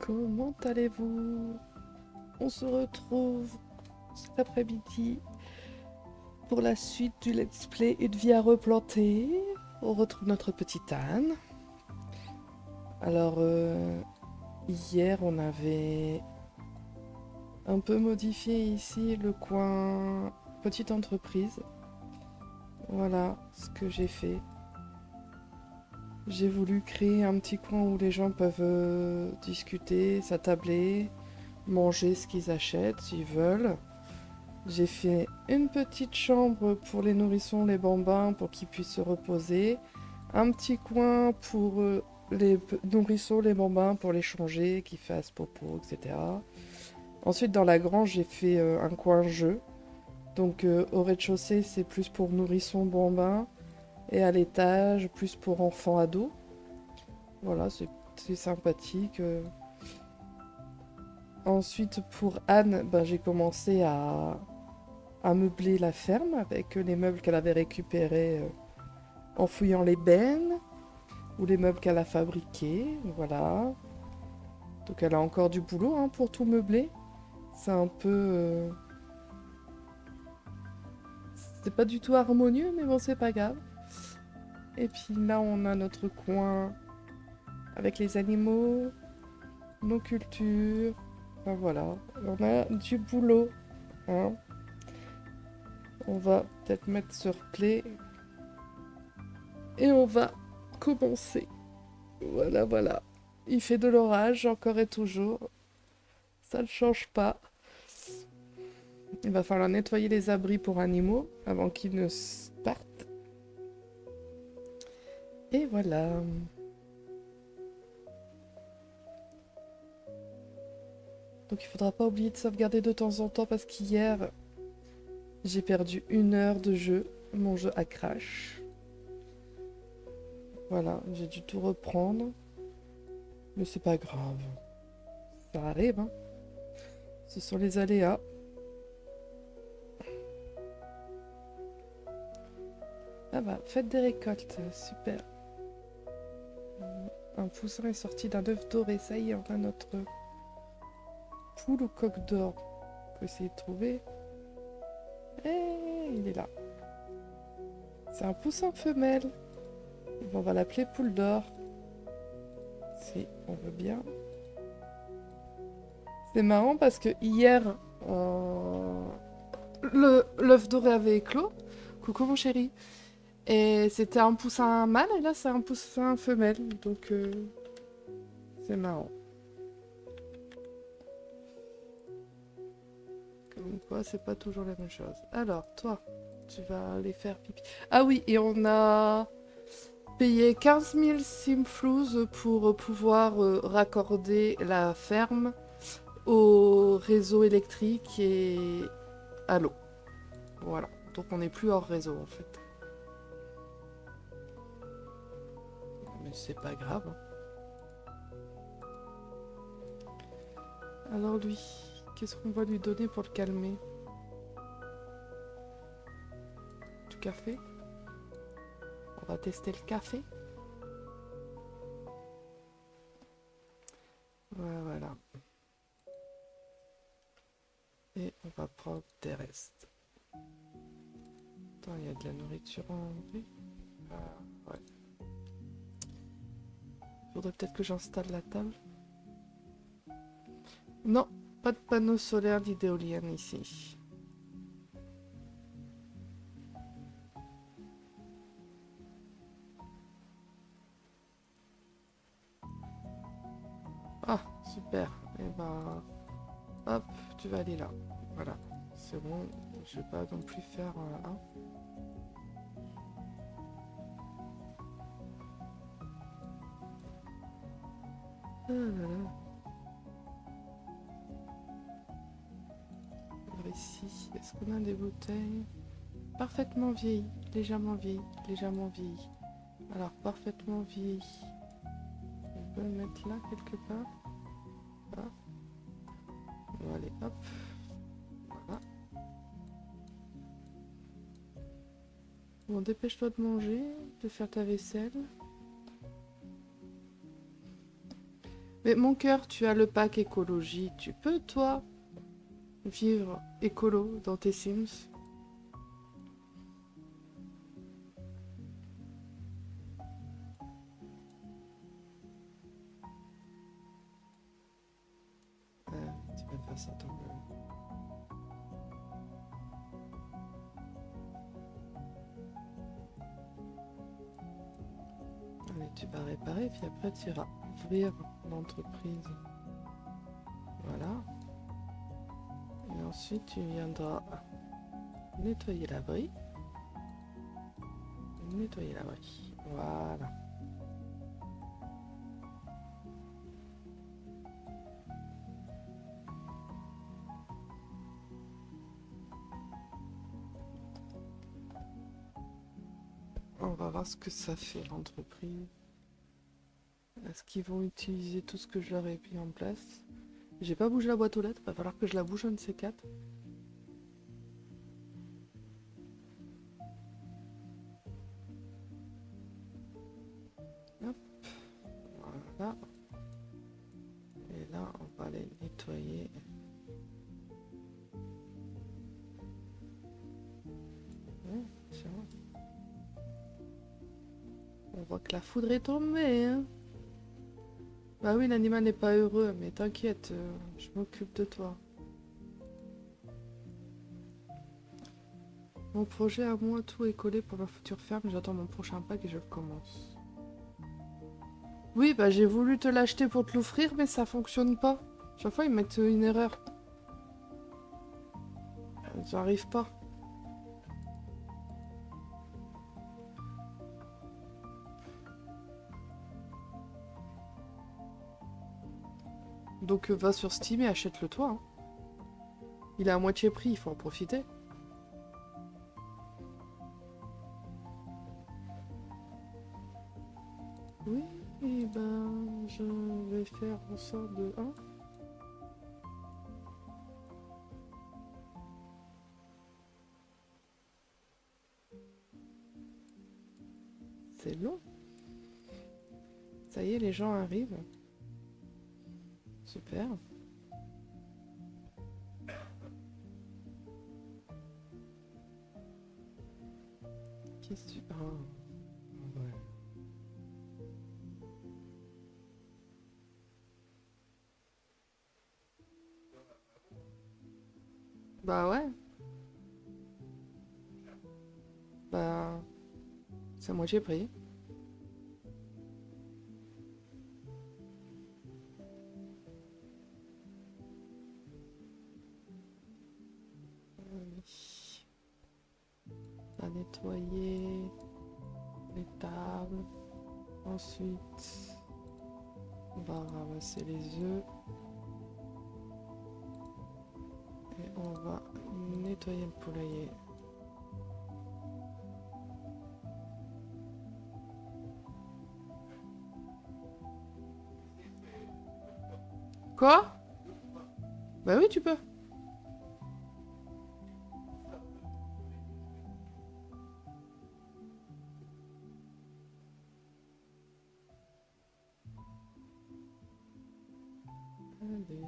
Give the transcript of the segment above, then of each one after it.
Comment allez-vous? On se retrouve cet après-midi pour la suite du let's play Une vie à replanter. On retrouve notre petite Anne. Alors, hier, on avait un peu modifié ici le coin petite entreprise. Voilà ce que j'ai fait. J'ai voulu créer un petit coin où les gens peuvent discuter, s'attabler, manger ce qu'ils achètent s'ils veulent. J'ai fait une petite chambre pour les nourrissons, les bambins, pour qu'ils puissent se reposer. Un petit coin pour les nourrissons, les bambins, pour les changer, qu'ils fassent popo, etc. Ensuite, dans la grange, j'ai fait un coin jeu. Donc au rez-de-chaussée, c'est plus pour nourrissons, bambins. Et à l'étage, plus pour enfants, ados. Voilà, c'est sympathique. Ensuite, pour Anne, ben, j'ai commencé à meubler la ferme avec les meubles qu'elle avait récupérés en fouillant les bennes ou les meubles qu'elle a fabriqués. Voilà. Donc elle a encore du boulot hein, pour tout meubler. C'est un peu... c'est pas du tout harmonieux, mais bon, c'est pas grave. Et puis là, on a notre coin avec les animaux, nos cultures. Enfin voilà, on a du boulot. Hein. On va peut-être mettre sur play et on va commencer. Voilà, voilà. Il fait de l'orage encore et toujours. Ça ne change pas. Il va falloir nettoyer les abris pour animaux avant qu'ils ne partent. Et voilà. Donc il faudra pas oublier de sauvegarder de temps en temps parce qu'hier, j'ai perdu 1 heure de jeu. Mon jeu a crash. Voilà, j'ai dû tout reprendre. Mais c'est pas grave. Ça arrive, hein. Ce sont les aléas. Ah bah, faites des récoltes, super. Un poussin est sorti d'un œuf doré, ça y est, on a notre poule ou coq d'or. On peut essayer de trouver. Eh, il est là. C'est un poussin femelle. On va l'appeler poule d'or. Si on veut bien. C'est marrant parce que hier, l'œuf doré avait éclos. Coucou mon chéri. Et c'était un poussin mâle et là c'est un poussin femelle. Donc c'est marrant. Comme quoi c'est pas toujours la même chose. Alors toi, tu vas aller faire pipi. Ah oui, et on a payé 15 000 simflouz pour pouvoir raccorder la ferme au réseau électrique et à l'eau. Voilà. Donc on n'est plus hors réseau en fait. Mais c'est pas grave. Hein. Alors lui, qu'est-ce qu'on va lui donner pour le calmer? Du café? On va tester le café. Voilà. Et on va prendre des restes. Attends, il y a de la nourriture en vue. Ah, ouais. Faudrait peut-être que j'installe la table. Non, pas de panneaux solaires ni d'éoliennes ici. Ah, super. Et ben, hop, tu vas aller là. Voilà, c'est bon. Je vais pas non plus faire un. Ah là là. Alors ici, est-ce qu'on a des bouteilles? Parfaitement vieillies, légèrement vieillies, légèrement vieillies. Alors, parfaitement vieillies. On peut le mettre là quelque part. Là. On va aller hop. Voilà. Bon, dépêche-toi de manger, de faire ta vaisselle. Mais mon cœur, tu as le pack écologie. Tu peux, toi, vivre écolo dans tes Sims? Tu vas faire ça ton peu. Allez, tu vas réparer, puis après tu iras ouvrir l'entreprise. Voilà. Et ensuite, tu viendras nettoyer l'abri. Nettoyer l'abri. Voilà. On va voir ce que ça fait l'entreprise. Est-ce qu'ils vont utiliser tout ce que je leur ai mis en place? J'ai pas bougé la boîte aux lettres, va falloir que je la bouge un de ces quatre. Hop, voilà. Et là, on va les nettoyer. Ouais, tiens. On voit que la foudre est tombée, hein. Bah oui, l'animal n'est pas heureux, mais t'inquiète, je m'occupe de toi. Mon projet à moi, tout est collé pour ma future ferme. J'attends mon prochain pack et je commence. Oui, bah j'ai voulu te l'acheter pour te l'offrir, mais ça fonctionne pas. Chaque fois, ils mettent une erreur. J'arrive pas. Donc va sur Steam et achète-le toi, hein. Il est à moitié prix, il faut en profiter. Oui, et ben je vais faire en sorte de... Hein. C'est long. Ça y est, les gens arrivent. Super. Qu'est-ce que tu... Ah, ouais. Bah ouais. Bah... C'est à moitié prix. Oui. On va nettoyer les tables. Ensuite, on va ramasser les œufs. Et on va nettoyer le poulailler. Quoi? Bah oui, tu peux. Allez.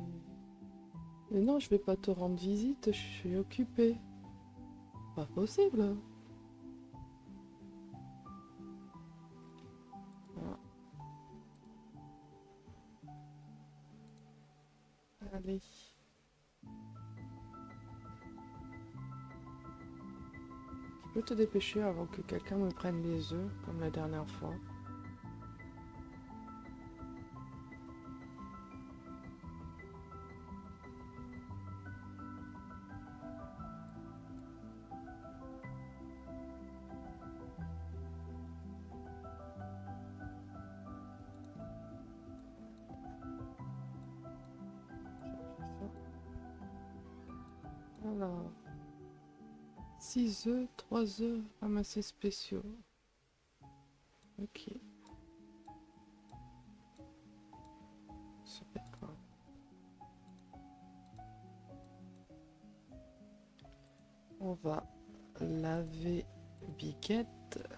Mais non, je vais pas te rendre visite, je suis occupée. Pas possible. Voilà. Allez. Tu peux te dépêcher avant que quelqu'un me prenne les œufs, comme la dernière fois. Alors, 6 œufs, 3 œufs ramassés spéciaux. Ok. Super. On va laver Biquette.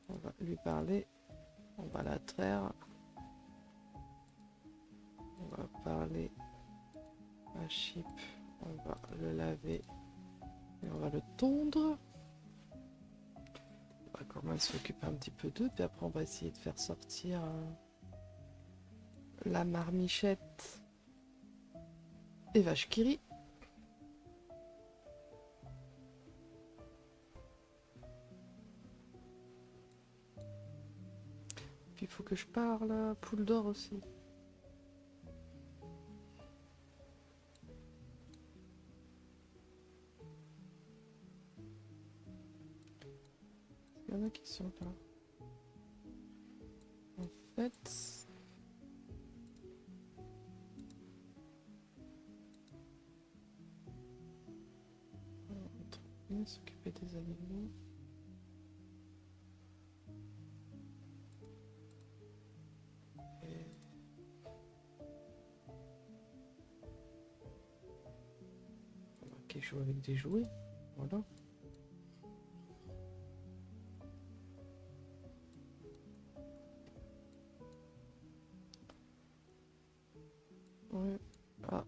On va lui parler. On va la traire. va parler à Chip. On va le laver et on va le tondre. On va quand même s'occuper un petit peu d'eux, puis après on va essayer de faire sortir la marmichette et vache qui rit. Puis il faut que je parle à Poule d'Or aussi. Il y en a qui sont là. En fait... on va s'occuper des animaux. Qui joue avec des jouets, voilà. Ouais. Ah,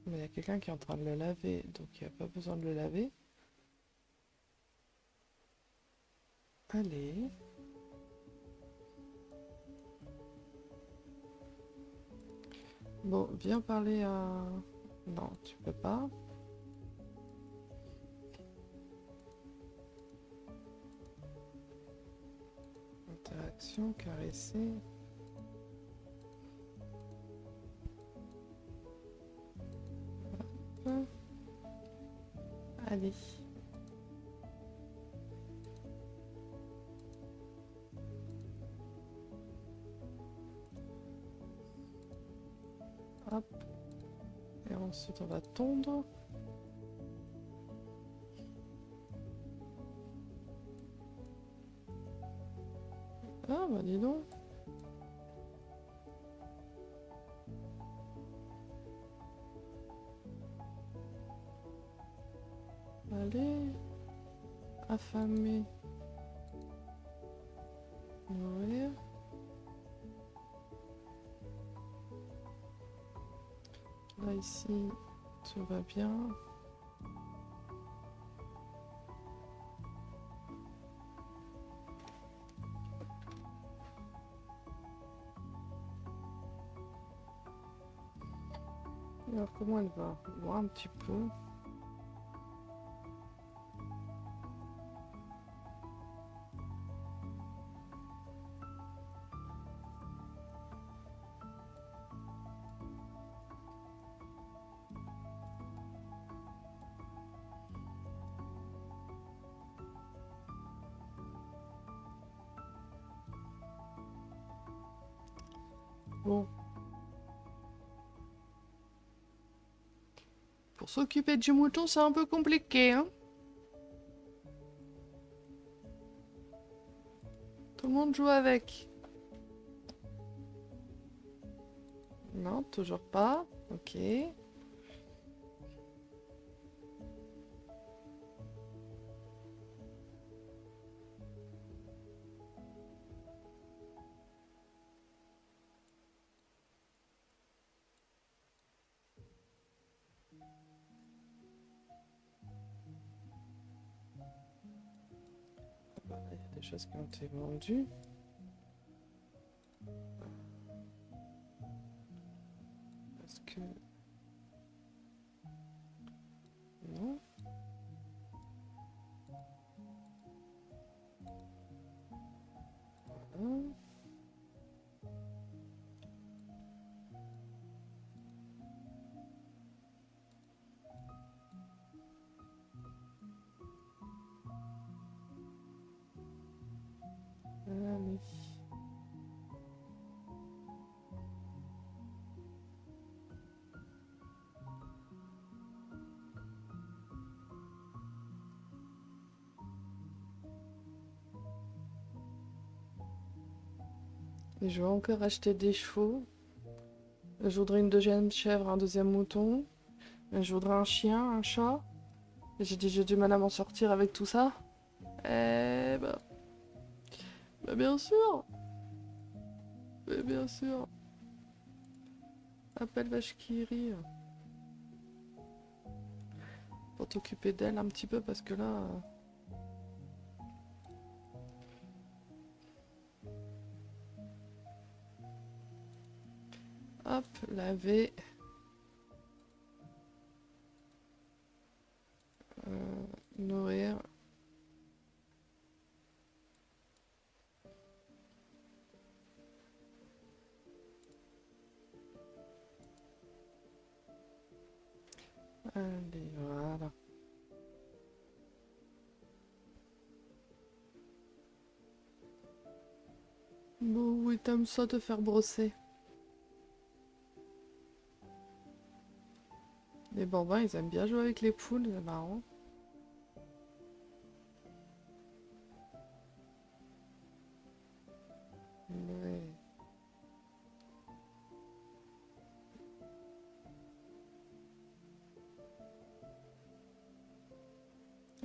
mais il y a quelqu'un qui est en train de le laver, donc il n'y a pas besoin de le laver. Allez. Bon, viens parler à... Non, tu peux pas. Interaction, caresser. Hop. Allez. Hop. Et ensuite on va tondre. Ah bah dis donc. Allez. Affamé. Nourrir. Là ici, tout va bien. Alors comment elle va? Voir un petit peu. Bon. Pour s'occuper du mouton, c'est un peu compliqué, hein? Tout le monde joue avec. Non, toujours pas. Ok. Il y a des choses qui ont été vendues. Parce que... Non. Voilà. Allez. Et je vais encore acheter des chevaux. Je voudrais une deuxième chèvre, un deuxième mouton. Je voudrais un chien, un chat. J'ai déjà du mal à m'en sortir avec tout ça. Eh bah... Bah bien sûr. Mais bien sûr. Appelle Vachkiri. Pour t'occuper d'elle un petit peu parce que là... Hop, laver. Nourrir. Allez, voilà. Bon, oui, t'aimes ça te faire brosser. Les bambins, ils aiment bien jouer avec les poules, c'est marrant. Ouais.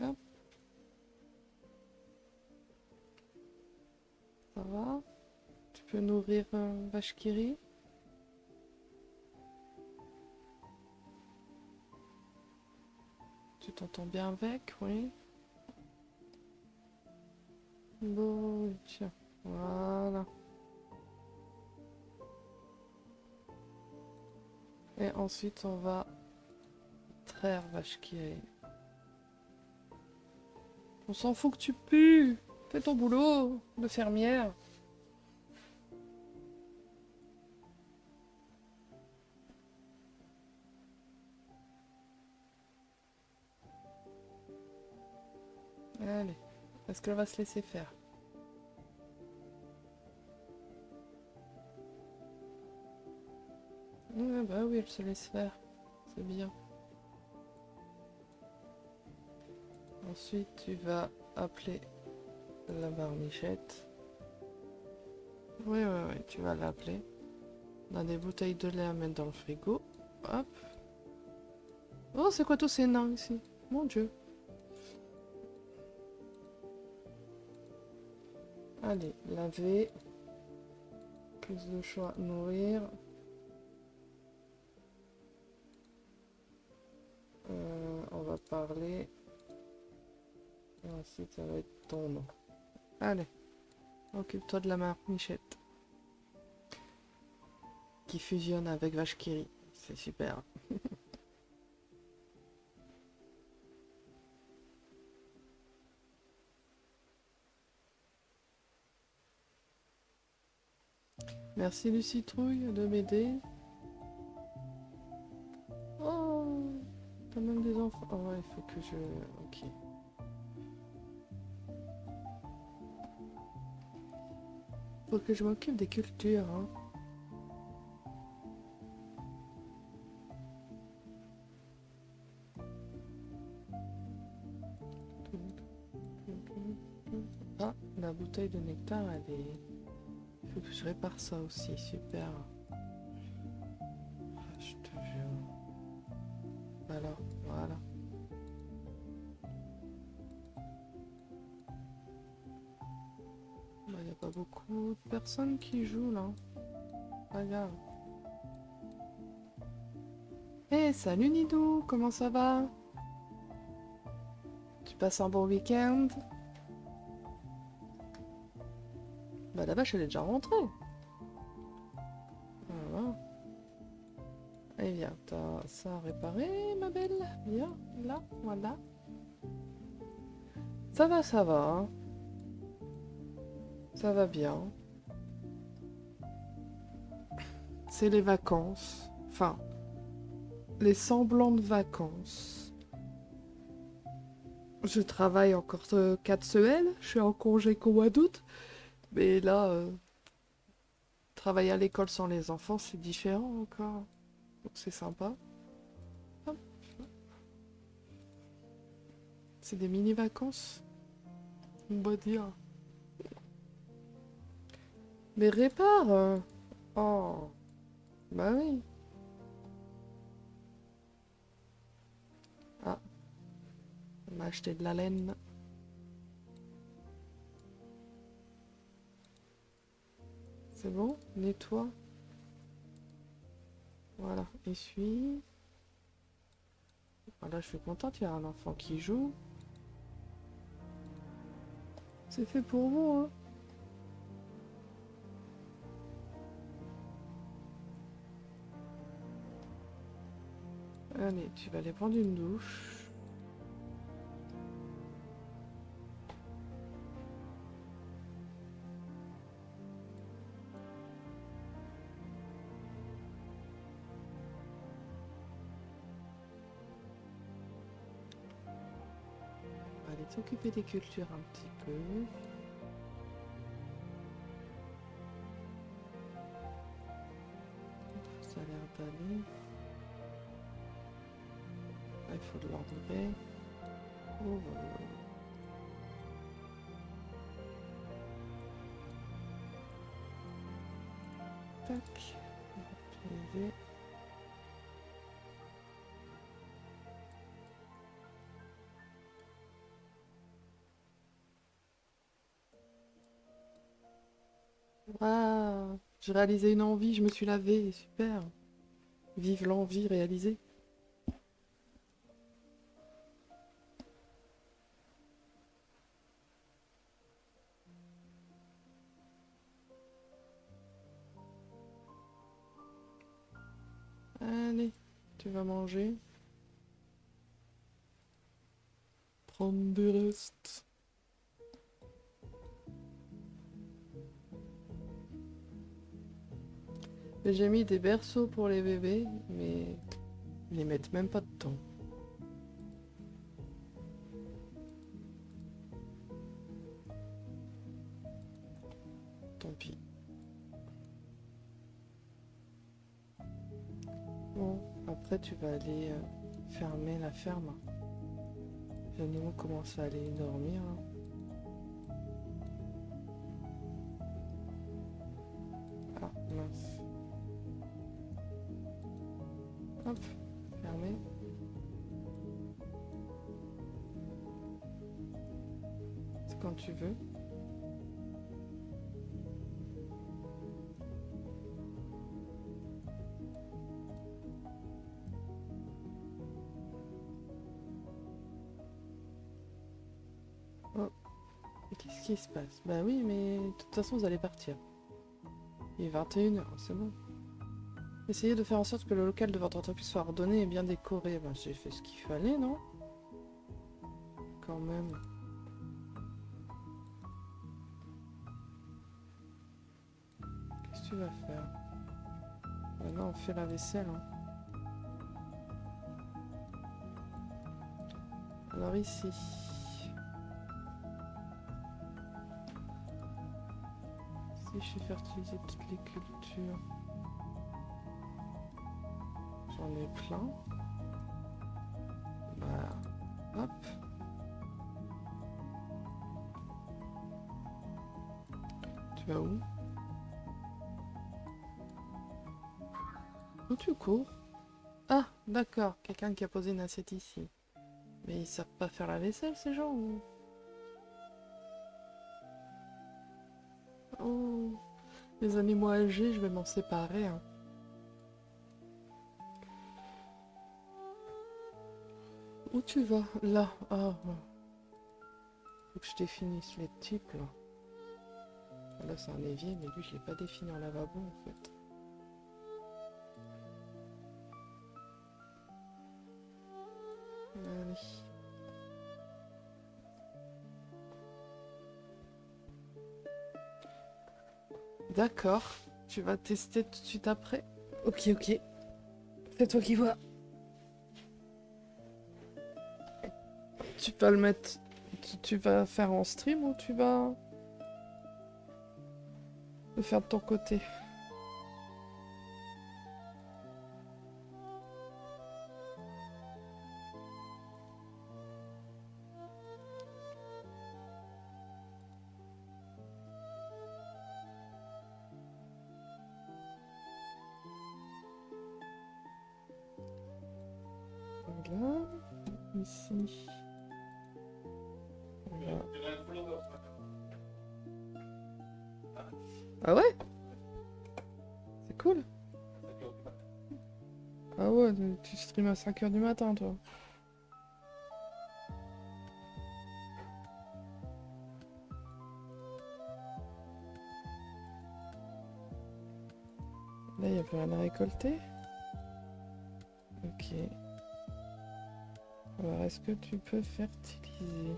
Hop, ça va. Tu peux nourrir Vachkiri. Tu t'entends bien avec, oui. Bon, tiens, voilà. Et ensuite, on va traire Vachkiri. On s'en fout que tu pues. Fais ton boulot de fermière. Allez, est-ce qu'elle va se laisser faire? Ouais, bah oui, elle se laisse faire. C'est bien. Ensuite, tu vas appeler la marmichette. Oui, tu vas l'appeler. On a des bouteilles de lait à mettre dans le frigo. Hop. Oh, c'est quoi tous ces nains ici? Mon Dieu. Allez, laver. Plus de choix, nourrir. On va parler. Et ensuite, ça va être ton nom. Allez, occupe-toi de la marmichette. Qui fusionne avec Vachkiri. C'est super. Merci Lucitrouille de m'aider. Oh, t'as même des enfants. Oh ouais, il faut que je... Ok. Faut que je m'occupe des cultures, hein. Ah, la bouteille de nectar, elle est... Il faut que je répare ça aussi, super. Ah, je te jure. Alors, voilà. Il n'y a pas beaucoup de personnes qui jouent là. Pas grave. Eh, salut Nidou, comment ça va? Tu passes un bon week-end? Bah la vache, elle est déjà rentrée. Voilà. Eh bien, t'as ça à réparer, ma belle? Viens, là, voilà. Ça va, hein. Ça va bien. C'est les vacances. Enfin, les semblants de vacances. Je travaille encore 4 semaines. Je suis en congé qu'au mois d'août. Mais là, travailler à l'école sans les enfants, c'est différent encore. Donc c'est sympa. Hop. C'est des mini-vacances, on va dire. Mais répare. Oh, bah oui. Ah, on m'a acheté de la laine. C'est bon? Nettoie. Voilà, essuie. Voilà, je suis contente, il y a un enfant qui joue. C'est fait pour vous, hein. Allez, tu vas aller prendre une douche. Aller t'occuper des cultures un petit peu. Ça a l'air d'aller. Là, il faut de l'ordrer. Oh, tac. Utiliser. Ah, j'ai réalisé une envie, je me suis lavée, super. Vive l'envie réalisée. Allez, tu vas manger. Prendre des restes. J'ai mis des berceaux pour les bébés, mais ils les mettent même pas dedans. Tant pis. Bon, après tu vas aller fermer la ferme. Les animaux commencent à aller dormir. Hein. Ah, mince. Hop, fermé. C'est quand tu veux. Oh, qu'est-ce qui se passe? Bah oui, mais de toute façon, vous allez partir. Il est 21h, c'est bon. Essayez de faire en sorte que le local de votre entreprise soit ordonné et bien décoré. Ben, j'ai fait ce qu'il fallait, non? Quand même. Qu'est-ce que tu vas faire? Ah non, on fait la vaisselle. Hein. Alors ici. Si je fais fertiliser toutes les cultures. J'en ai plein. Bah, hop. Tu vas où? Où tu cours? Ah, d'accord. Quelqu'un qui a posé une assiette ici. Mais ils savent pas faire la vaisselle, ces gens ou... Oh, les animaux âgés, je vais m'en séparer. Hein. Où tu vas? Là. Ah. Faut que je définisse les types, là. Là, c'est un évier, mais lui, je l'ai pas défini en lavabo, en fait. Allez. D'accord. Tu vas tester tout de suite après? Ok, ok. C'est toi qui vois. Tu vas le mettre... Tu vas faire en stream ou tu vas le faire de ton côté? Voilà. Ici. Voilà. Ah ouais? C'est cool. Ah ouais, tu streams à 5 h du matin, toi. Là, il n'y a plus rien à récolter. Ok. Alors, est-ce que tu peux fertiliser?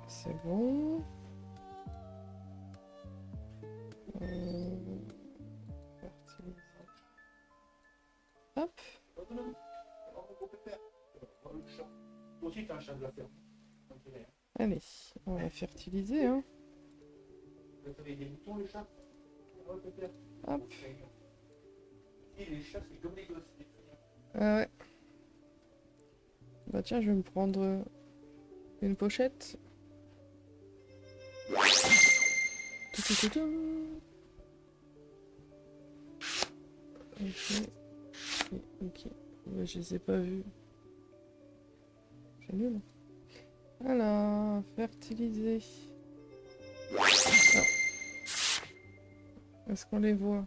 C'est bon. Fertiliser. Hop. Allez, on va fertiliser, hein. Hop. Ah ouais. Bah tiens, je vais me prendre une pochette. Tout, tout, tout, tout. Ok. Ok, ok. Ouais, je les ai pas vus. C'est nul. Alors, fertiliser. Ah. Est-ce qu'on les voit?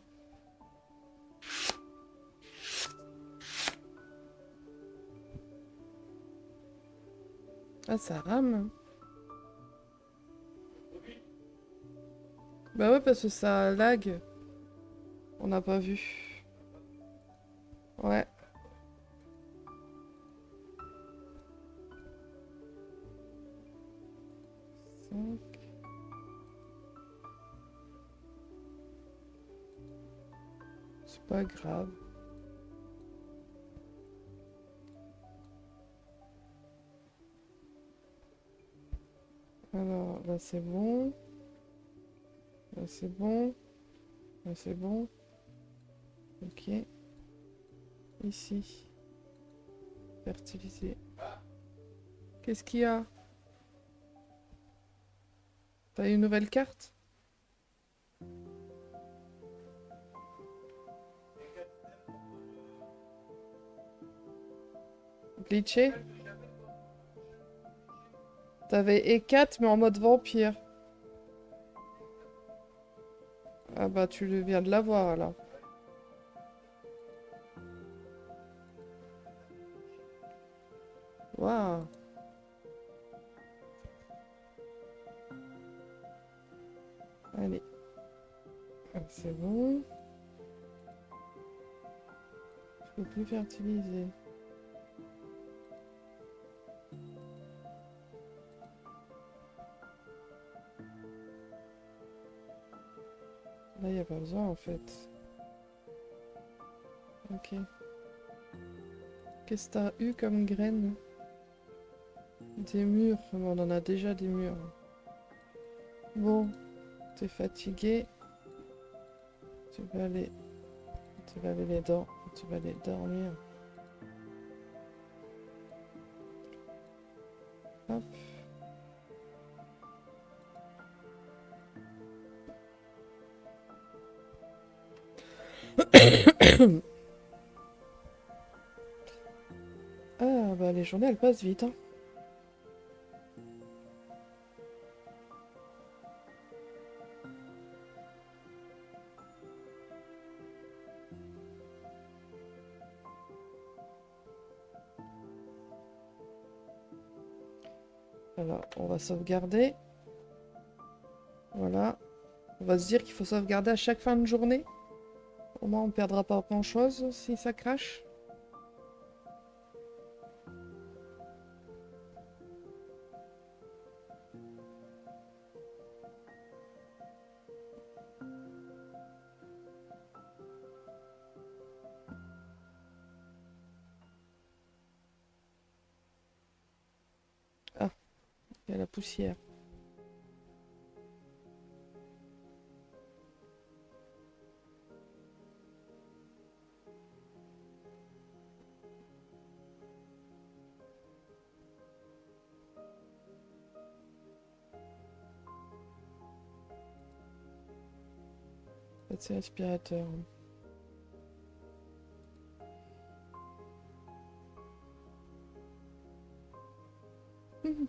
Ah, ça rame. Bah ouais, parce que ça lag. On n'a pas vu. Ouais. Cinq. C'est pas grave. Alors, là c'est bon. Là c'est bon. Là c'est bon. Ok. Ici. Fertiliser. Qu'est-ce qu'il y a? T'as une nouvelle carte? Glitché? T'avais E4 mais en mode vampire. Ah bah tu viens de l'avoir alors. Waouh. Allez. Ah, c'est bon. Je peux plus fertiliser. Là, il n'y a pas besoin en fait. Ok. Qu'est-ce que t'as eu comme graines? Des murs. On en a déjà des murs. Bon, t'es fatigué. Tu vas aller tu vas aller dormir. Hop. Ah bah les journées elles passent vite, hein. Alors on va sauvegarder. Voilà. On va se dire qu'il faut sauvegarder à chaque fin de journée. Au moins on perdra pas grand chose si ça crache. Ah, il y a la poussière. Peut-être c'est l'aspirateur.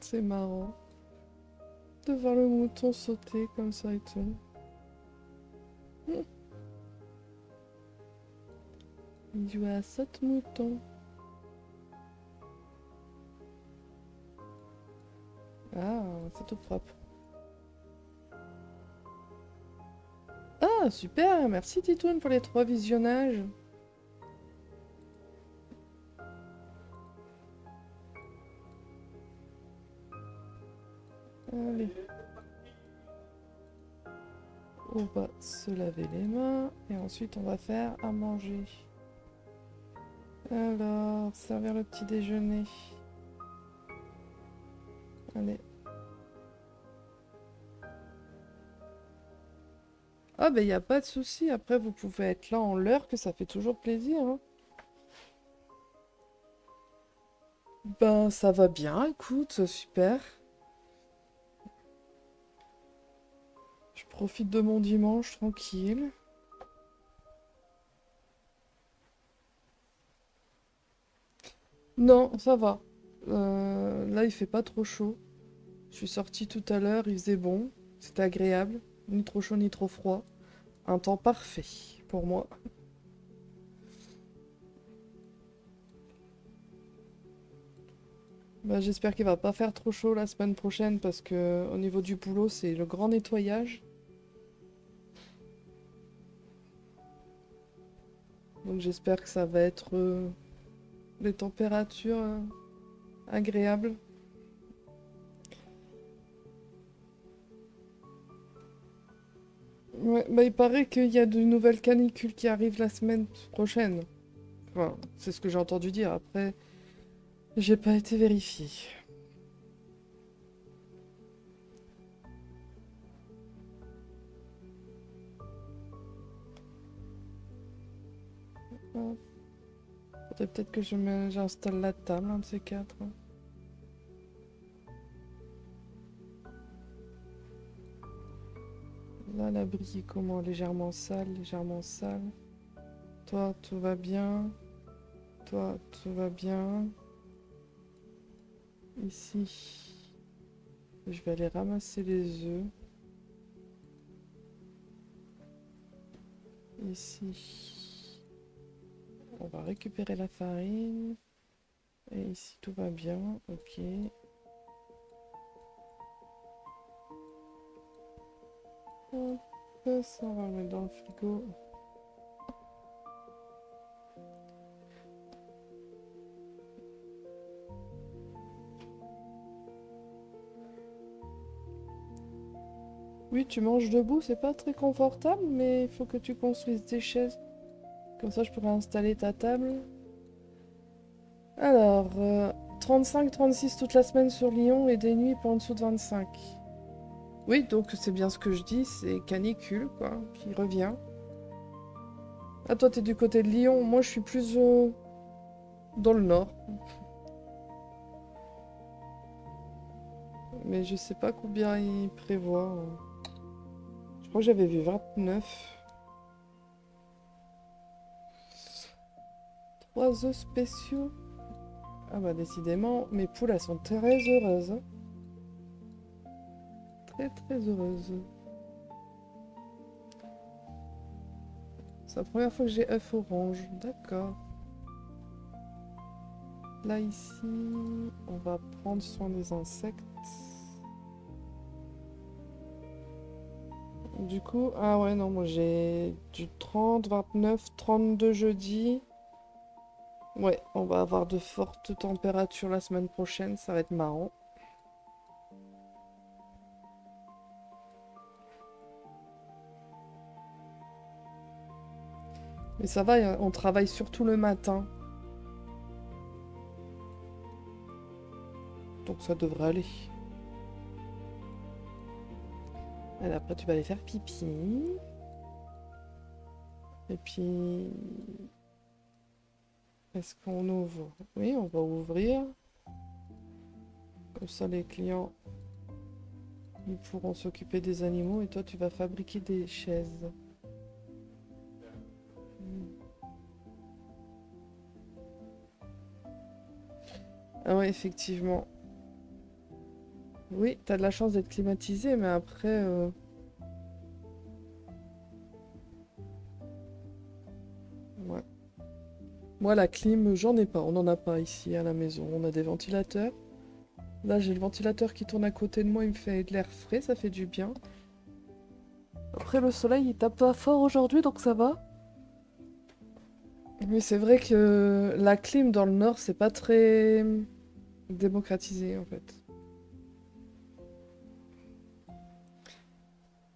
C'est marrant de voir le mouton sauter comme ça et tout. Il joue à saute-mouton. Ah, c'est tout propre. Ah, super! Merci Titoune pour les 3 visionnages. Allez. On va se laver les mains et ensuite on va faire à manger. Alors, servir le petit déjeuner. Allez. Ah ben y a pas de souci, après vous pouvez être là en l'heure que ça fait toujours plaisir. Hein. Ben ça va bien, écoute, super. Je profite de mon dimanche tranquille. Non, ça va. Là il fait pas trop chaud. Je suis sortie tout à l'heure, il faisait bon, c'était agréable, ni trop chaud ni trop froid. Un temps parfait pour moi. Bah, j'espère qu'il va pas faire trop chaud la semaine prochaine parce que au niveau du boulot, c'est le grand nettoyage. Donc j'espère que ça va être des températures agréables. Ouais, bah il paraît qu'il y a de nouvelles canicules qui arrivent la semaine prochaine. Enfin, c'est ce que j'ai entendu dire. Après, j'ai pas été vérifié. Ah, faudrait peut-être que j'installe la table, un de ces quatre. Hein. Là, l'abri est comment? Légèrement sale, légèrement sale. Toi, tout va bien. Toi, tout va bien. Ici, je vais aller ramasser les œufs. Ici, on va récupérer la farine. Et ici, tout va bien. Ok. Hop, ça, on va le mettre dans le frigo. Oui, tu manges debout, c'est pas très confortable, mais il faut que tu construises des chaises. Comme ça, je pourrais installer ta table. Alors, 35-36 toute la semaine sur Lyon et des nuits pas en dessous de 25. Oui, donc c'est bien ce que je dis, c'est canicule, quoi, qui revient. Ah, toi, t'es du côté de Lyon, moi, je suis plus dans le nord. Mais je sais pas combien il prévoit. Je crois que j'avais vu 29. 3 œufs spéciaux. Ah bah décidément, mes poules, elles sont très heureuses. Hein. Très très heureuses. C'est la première fois que j'ai œuf orange. D'accord. Là, ici, on va prendre soin des insectes. Du coup, ah ouais, non, moi j'ai du 30, 29, 32 jeudi. Ouais, on va avoir de fortes températures la semaine prochaine, ça va être marrant. Mais ça va, on travaille surtout le matin. Donc ça devrait aller. Allez, après, tu vas aller faire pipi. Et puis... Est-ce qu'on ouvre? Oui, on va ouvrir. Comme ça, les clients, ils pourront s'occuper des animaux et toi, tu vas fabriquer des chaises. Ah ouais, effectivement. Oui, t'as de la chance d'être climatisé, mais après... ouais. Moi, la clim, j'en ai pas. On n'en a pas ici à la maison. On a des ventilateurs. Là, j'ai le ventilateur qui tourne à côté de moi. Il me fait de l'air frais, ça fait du bien. Après, le soleil, il tape pas fort aujourd'hui, donc ça va. Mais c'est vrai que la clim dans le nord, c'est pas très démocratisé, en fait.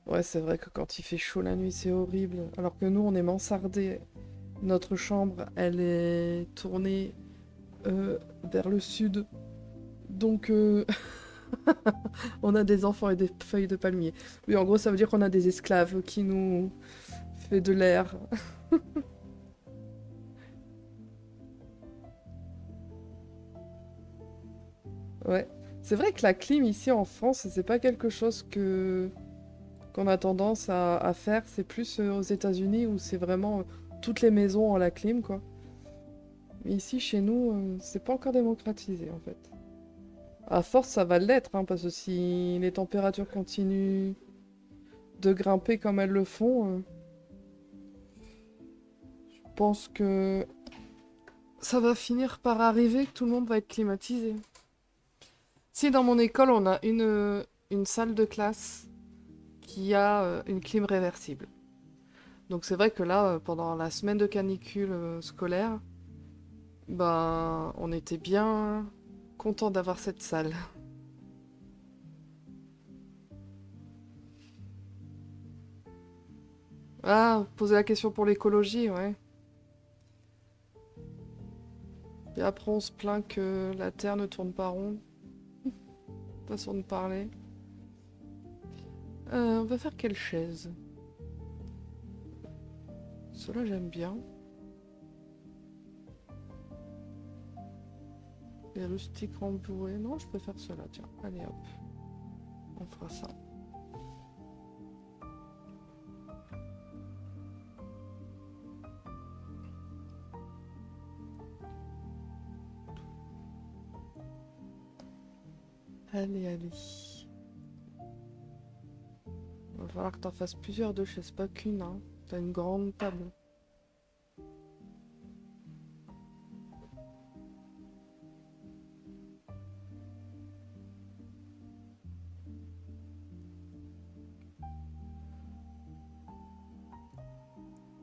Ouais, c'est vrai que quand il fait chaud la nuit, c'est horrible. Alors que nous, on est mansardés. Notre chambre, elle est tournée vers le sud. Donc, on a des enfants et des feuilles de palmier. Oui, en gros, ça veut dire qu'on a des esclaves qui nous fait de l'air. Ouais. C'est vrai que la clim ici en France, c'est pas quelque chose que qu'on a tendance à faire. C'est plus aux États-Unis où c'est vraiment toutes les maisons ont la clim, quoi. Mais ici, chez nous, c'est pas encore démocratisé, en fait. À force, ça va l'être, hein, parce que si les températures continuent de grimper comme elles le font, je pense que ça va finir par arriver que tout le monde va être climatisé. Si dans mon école, on a une salle de classe qui a une clim réversible. Donc c'est vrai que là, pendant la semaine de canicule scolaire, ben, on était bien content d'avoir cette salle. Ah, poser la question pour l'écologie, ouais. Et après, on se plaint que la Terre ne tourne pas rond. Façon de parler. On va faire quelle chaise? Cela, j'aime bien. Les rustiques rembourrés. Non, je préfère cela, tiens. Allez, hop. On fera ça. Allez, allez. Va falloir que t'en fasses plusieurs de chaises, pas qu'une, hein. T'as une grande table.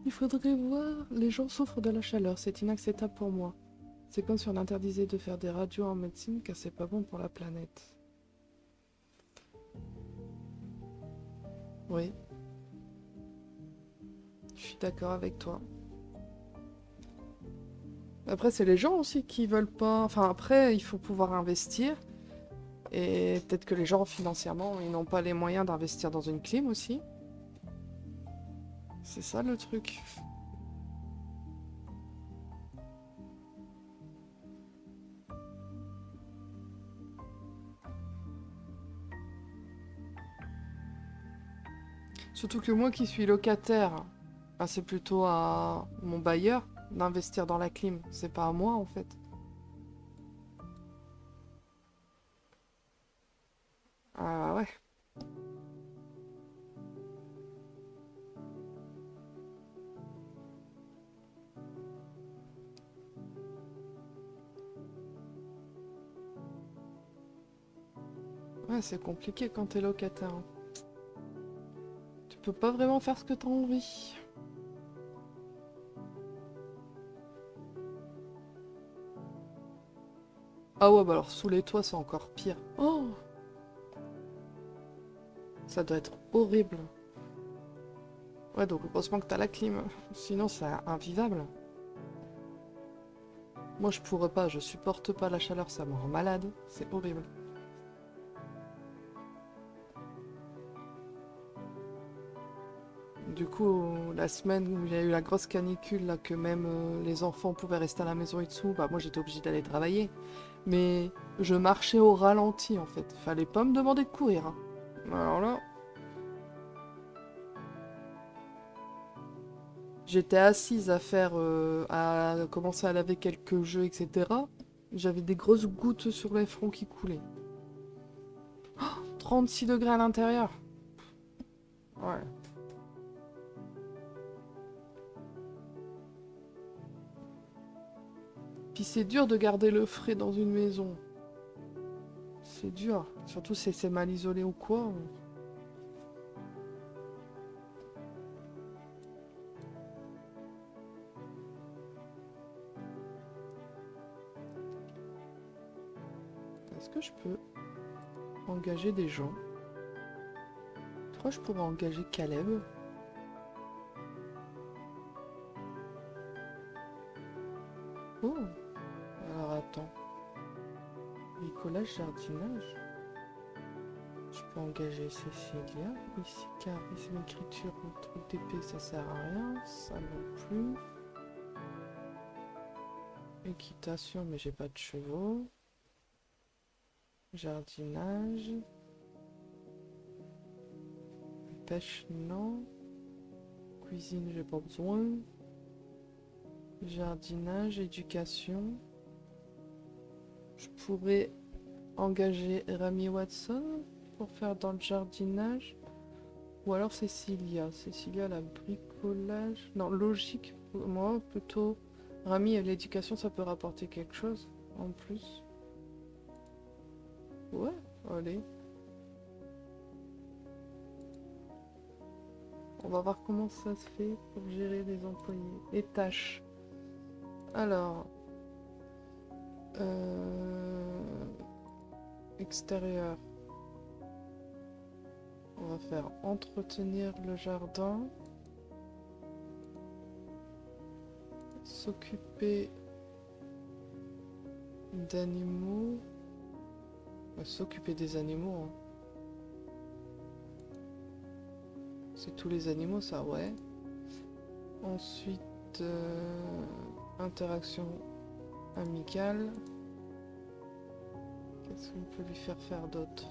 Il faudrait voir. Les gens souffrent de la chaleur, c'est inacceptable pour moi. C'est comme si on interdisait de faire des radios en médecine car c'est pas bon pour la planète. Oui, je suis d'accord avec toi. Après, c'est les gens aussi qui veulent pas. Enfin, après, il faut pouvoir investir. Et peut-être que les gens, financièrement, ils n'ont pas les moyens d'investir dans une clim aussi. C'est ça le truc. Surtout que moi qui suis locataire, bah, c'est plutôt à mon bailleur d'investir dans la clim. C'est pas à moi en fait. Ah ouais. Ouais, c'est compliqué quand t'es locataire, hein. Tu peux pas vraiment faire ce que t'as envie. Ah ouais, bah alors sous les toits, c'est encore pire. Oh, ça doit être horrible. Ouais, donc heureusement que t'as la clim. Sinon, c'est invivable. Moi, je pourrais pas, je supporte pas la chaleur, ça me rend malade. C'est horrible. Du coup, la semaine où il y a eu la grosse canicule, là, que même les enfants pouvaient rester à la maison et tout, bah moi j'étais obligée d'aller travailler. Mais je marchais au ralenti en fait. Fallait pas me demander de courir, hein. Alors là, j'étais assise à faire, à commencer à laver quelques jeux, etc. J'avais des grosses gouttes sur les fronts qui coulaient. 36 degrés à l'intérieur. Ouais. Puis c'est dur de garder le frais dans une maison. C'est dur. Surtout si c'est mal isolé ou quoi. Est-ce que je peux engager des gens? Je crois que je pourrais engager Caleb. Oh. Alors attends. Bricolage, jardinage. Je peux engager Cécilia. Ici, charisme, écriture, truc d'épée, ça sert à rien. Ça non plus. Équitation, mais j'ai pas de chevaux. Jardinage. Pêche, non. Cuisine, j'ai pas besoin. Jardinage, éducation. Je pourrais engager Rami Watson pour faire dans le jardinage. Ou alors Cécilia. Cécilia, la bricolage. Non, logique. Moi, plutôt. Rami, l'éducation, ça peut rapporter quelque chose en plus. Ouais, allez. On va voir comment ça se fait pour gérer les employés. Les tâches. Alors. Extérieur. On va faire entretenir le jardin. S'occuper d'animaux. S'occuper des animaux. Hein. C'est tous les animaux, ça, ouais. Ensuite, interaction amicale. Qu'est-ce qu'on peut lui faire faire d'autre?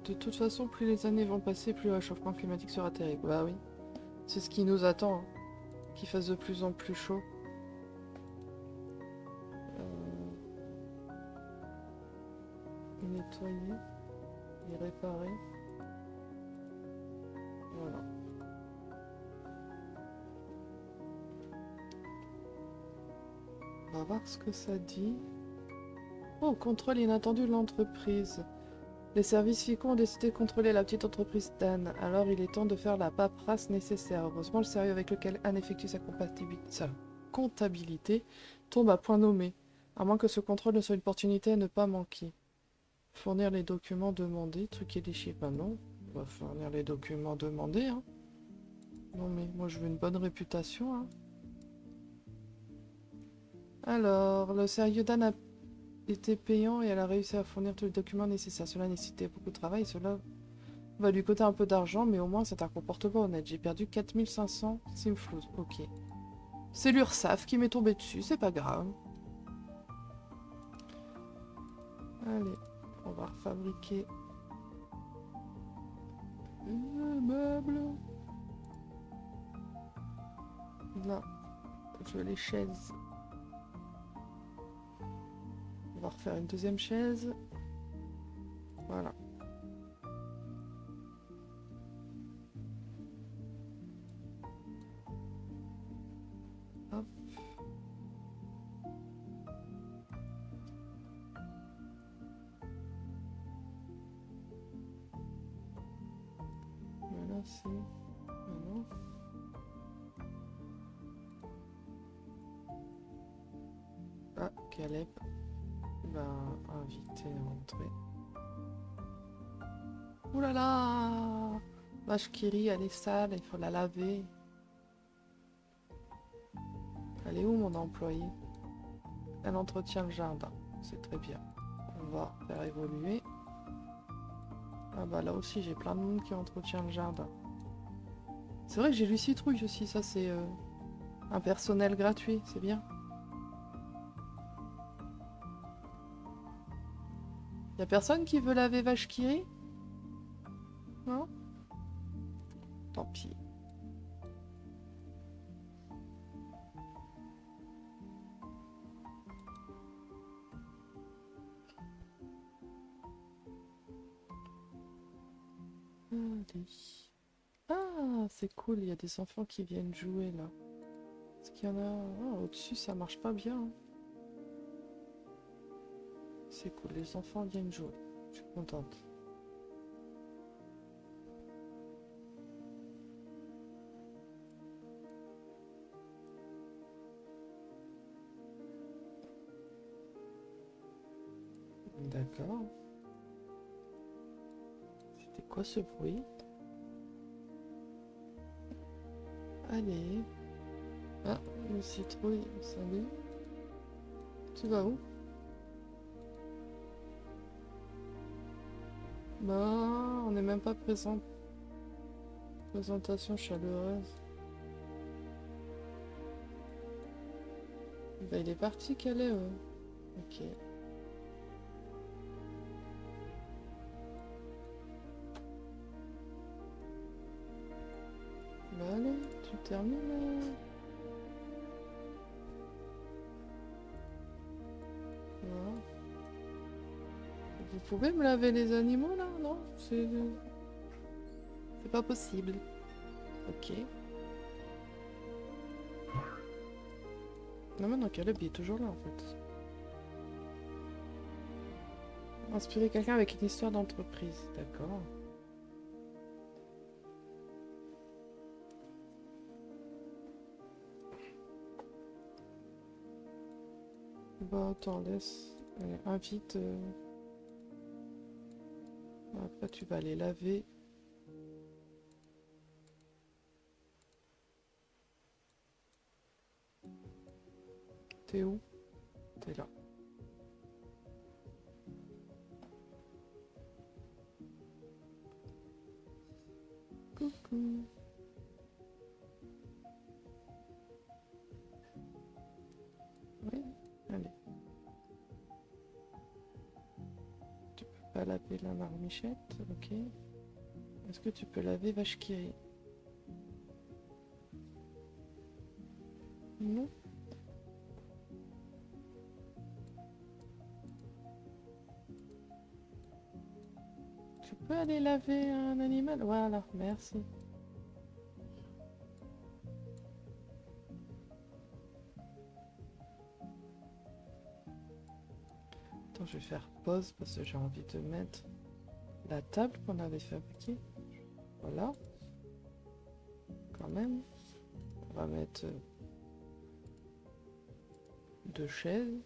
De toute façon, plus les années vont passer, plus le réchauffement climatique sera terrible. Bah oui. C'est ce qui nous attend. Hein. Qu'il fasse de plus en plus chaud. Nettoyer. Et réparer. Voilà. On va voir ce que ça dit. Oh, contrôle inattendu de l'entreprise. Les services fiscaux ont décidé de contrôler la petite entreprise d'Anne. Alors il est temps de faire la paperasse nécessaire. Heureusement, le sérieux avec lequel Anne effectue sa comptabilité tombe à point nommé. À moins que ce contrôle ne soit une opportunité à ne pas manquer. Fournir les documents demandés. Truquer des chiffres. Ben non. On va fournir les documents demandés. Hein. Non mais moi je veux une bonne réputation. Hein. Alors, le sérieux d'Anne a été payant et elle a réussi à fournir tous les documents nécessaires. Cela nécessitait beaucoup de travail et cela va lui coûter un peu d'argent, mais au moins c'est un comportement honnête. J'ai perdu 4500 simflouz. Ok. C'est l'URSSAF qui m'est tombé dessus, c'est pas grave. Allez, on va refabriquer le meuble. Là, je veux les chaises. On va refaire une deuxième chaise. Voilà. Hop. Voilà, c'est... Voilà. Ah, Caleb va inviter à entrer. Ouh là là! Vache qui rit, elle est sale, il faut la laver. Elle est où mon employé? Elle entretient le jardin, c'est très bien. On va faire évoluer. Ah bah là aussi j'ai plein de monde qui entretient le jardin. C'est vrai que j'ai lu Citrouille aussi, ça c'est un personnel gratuit, c'est bien. Y'a personne qui veut laver Vache qui rit? Non? Tant pis. Allez. Ah, c'est cool, il y a des enfants qui viennent jouer là. Est-ce qu'il y en a... Ah, au-dessus, ça marche pas bien, hein. C'est cool, les enfants viennent jouer. Je suis contente. D'accord. C'était quoi ce bruit? Allez. Ah, une citrouille, salut. Tu vas où? Bah, on n'est même pas présent. Présentation chaleureuse. Bah, il est parti, Calais, ouais. Ok. Bah allez, tu termines. Voilà. Vous pouvez me laver les animaux là? Non? C'est pas possible. Ok. Non, mais non, Caleb il est toujours là en fait. Inspirer quelqu'un avec une histoire d'entreprise. D'accord. Bah attends, laisse. Allez, invite. Après tu vas aller laver. T'es où? T'es là. Coucou. Oui, allez. Tu peux pas laver la marmichette, ok. Est-ce que tu peux laver vache qui rit? Non. Tu peux aller laver un animal? Voilà, merci. Attends, je vais faire pause parce que j'ai envie de mettre la table qu'on avait fabriquée. Voilà. Quand même. On va mettre 2 chaises.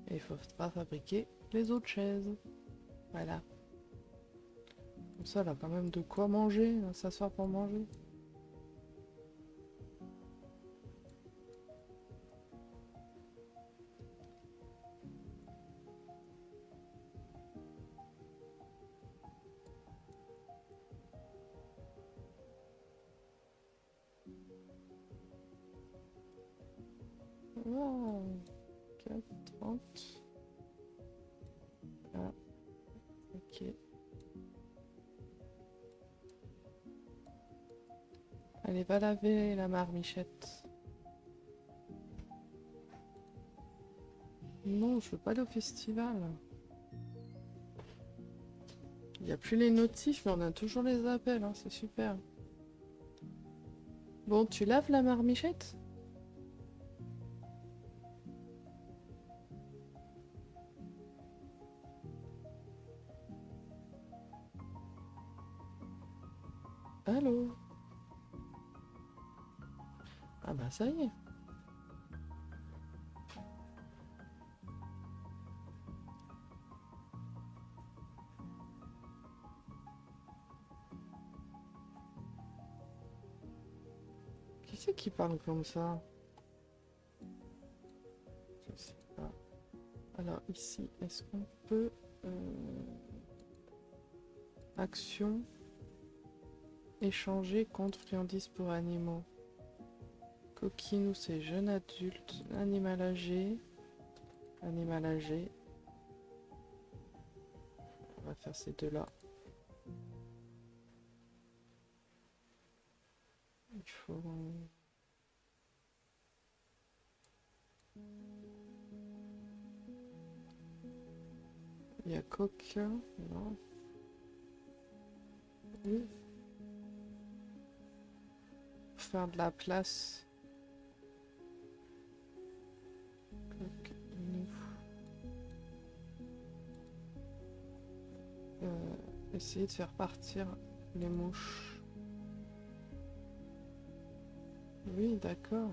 Et il faudra fabriquer les autres chaises. Voilà. Comme ça, là, quand même de quoi manger, s'asseoir pour manger. Wow. 4,30. Ah, ok. Allez, va laver la marmichette. Non, je veux pas aller au festival. Il n'y a plus les notifs, mais on a toujours les appels, hein, c'est super. Bon, tu laves la marmichette? Allô? Ah bah ça y est. Qui c'est qui parle comme ça? Je sais pas. Alors ici, est-ce qu'on peut... action, échanger contre friandises pour animaux. Coquinou, c'est jeune adulte, animal âgé. Animal âgé. On va faire ces deux-là. Il faut... Il y a coq, non. Oui. Faire de la place. Essayer de faire partir les mouches. Oui, d'accord.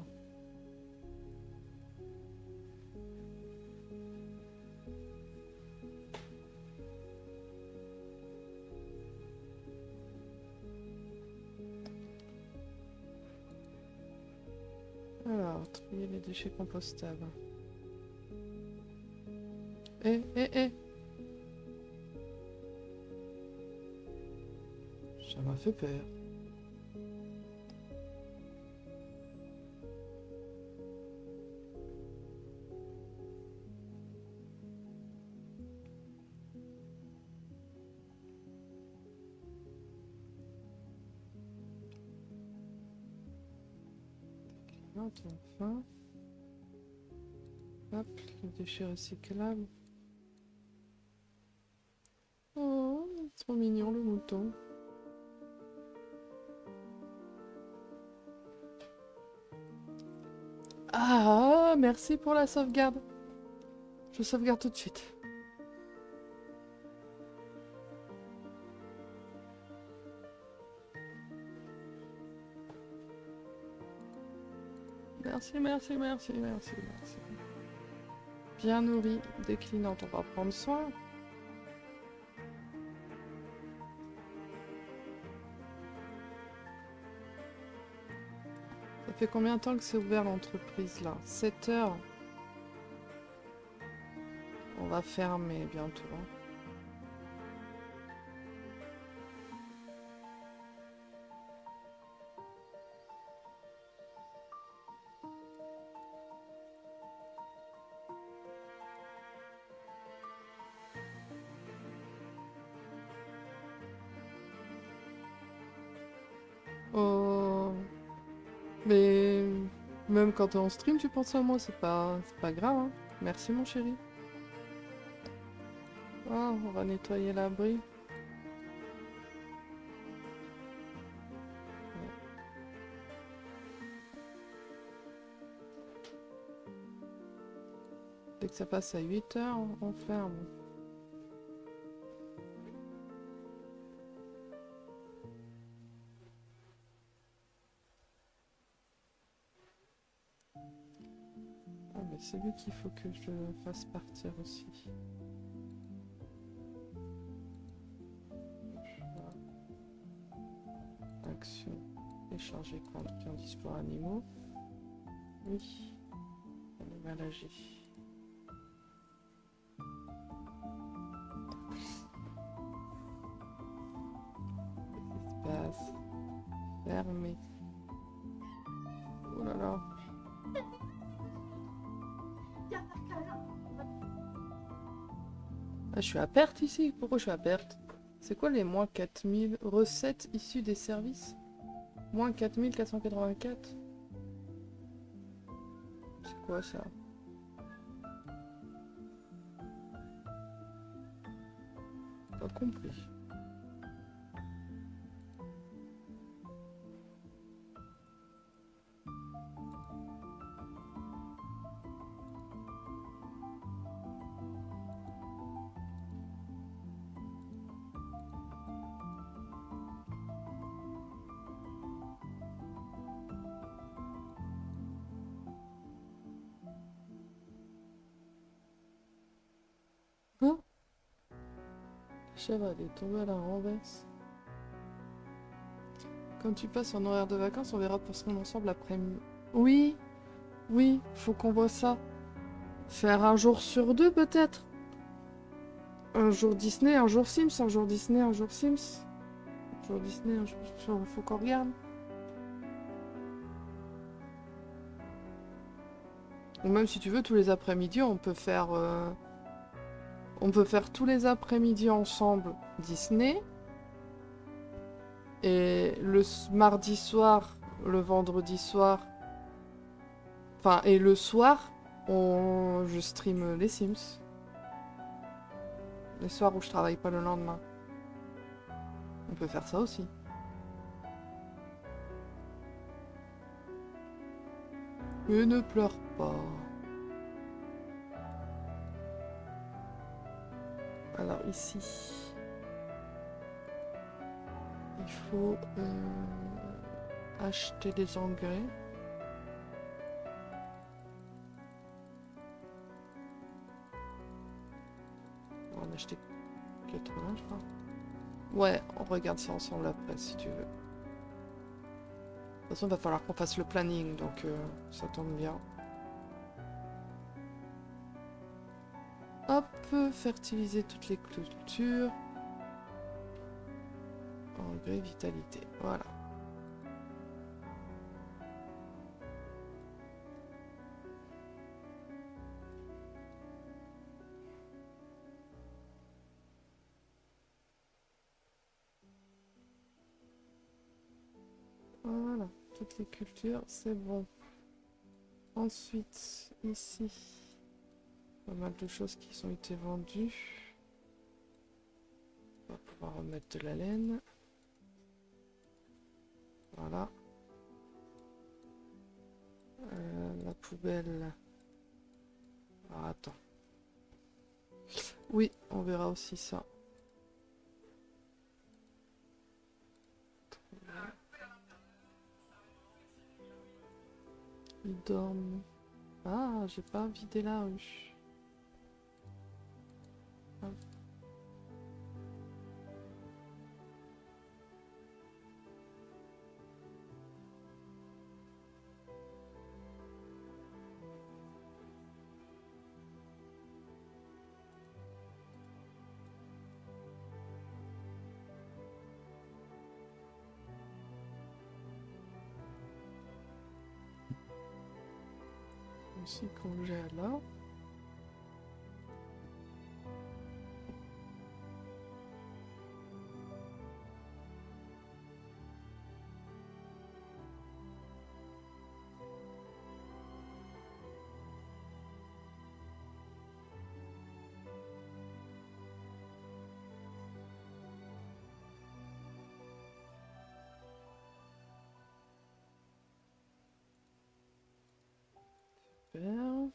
Alors, trier les déchets compostables. Eh. Ça m'a fait peur. Enfin. Hop, les déchets recyclables. Oh, trop mignon le mouton. Ah, merci pour la sauvegarde. Je sauvegarde tout de suite. Merci. Bien nourrie, déclinante, on va prendre soin. Ça fait combien de temps que c'est ouvert l'entreprise là? 7 heures. On va fermer bientôt. Hein. Oh. Mais même quand t'es en stream, tu penses à moi, c'est pas grave. Hein. Merci mon chéri. Ah, on va nettoyer l'abri. Dès que ça passe à 8 heures, on ferme. Ah, mais c'est lui qu'il faut que je fasse partir aussi. Action. Télécharger compte qui indice pour animaux. Oui. Animal âgé. Espace. Fermé. Oh là là. Ah, je suis à perte ici. Pourquoi je suis à perte? C'est quoi les moins 4000 recettes issues des services? Moins 4484. C'est quoi ça? Pas compris. Hein? La chèvre, elle est tombée à la renverse. Quand tu passes en horaire de vacances, on verra pour son ensemble après-midi. Oui, faut qu'on voit ça. Faire un jour sur deux peut-être. Un jour Disney, un jour Sims, un jour Disney, un jour Sims. Un jour Disney, un jour... Faut qu'on regarde. Ou même si tu veux, tous les après-midi, on peut faire... On peut faire tous les après-midi ensemble Disney. Et le mardi soir, le vendredi soir... Enfin, et le soir, je stream les Sims. Les soirs où je travaille pas le lendemain. On peut faire ça aussi. Mais ne pleure pas. Alors ici, il faut acheter des engrais. On va en acheter 80, je crois. Ouais, on regarde ça ensemble après, si tu veux. De toute façon, il va falloir qu'on fasse le planning, donc ça tombe bien. Hop, fertiliser toutes les cultures. Engrais, vitalité, voilà. Voilà, toutes les cultures, c'est bon. Ensuite, ici, pas mal de choses qui ont été vendues. On va pouvoir remettre de la laine. Voilà. La poubelle. Ah, attends. Oui, on verra aussi ça. Ils dorment. Ah, j'ai pas vidé la rue. Hop. Aussi congèle là. Super.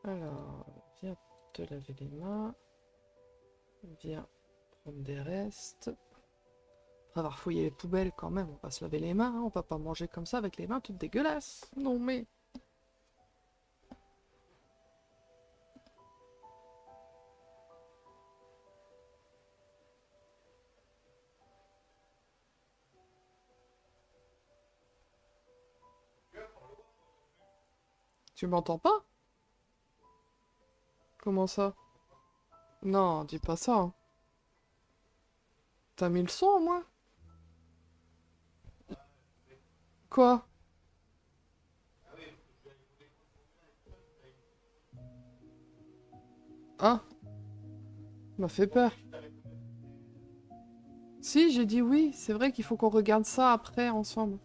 Alors, viens te laver les mains. Viens prendre des restes. Après avoir fouillé les poubelles quand même, on va se laver les mains, hein. On va pas manger comme ça avec les mains toutes dégueulasses. Non mais... Tu m'entends pas? Comment ça? Non, dis pas ça, hein. T'as mis le son au moins? Quoi? Ah, m'a fait peur. Si, j'ai dit oui, c'est vrai qu'il faut qu'on regarde ça après ensemble.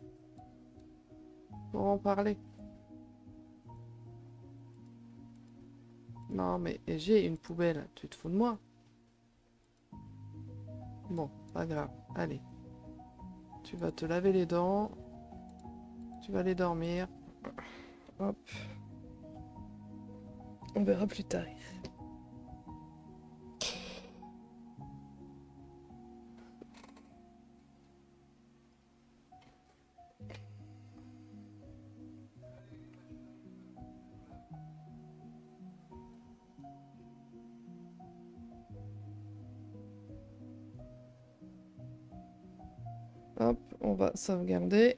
Pour en parler. Non mais j'ai une poubelle, tu te fous de moi? Bon, pas grave, allez. Tu vas te laver les dents. Tu vas aller dormir. Hop. On verra plus tard. Hop, on va sauvegarder.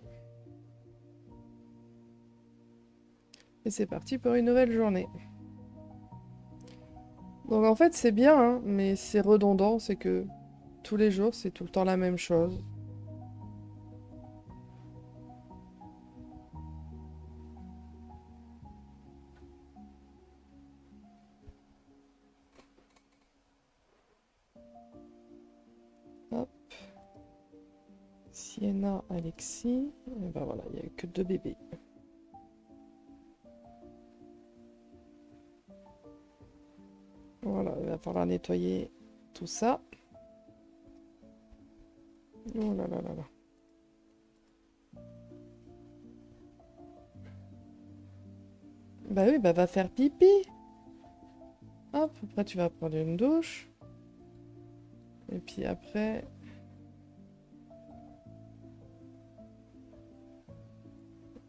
Et c'est parti pour une nouvelle journée. Donc en fait c'est bien, hein, mais c'est redondant, c'est que tous les jours c'est tout le temps la même chose. Hop. Sienna, Alexis. Et ben voilà, il n'y a que 2 bébés. Voilà, il va falloir nettoyer tout ça. Oh là là là là. Bah oui, bah va faire pipi. Hop, après tu vas prendre une douche. Et puis après...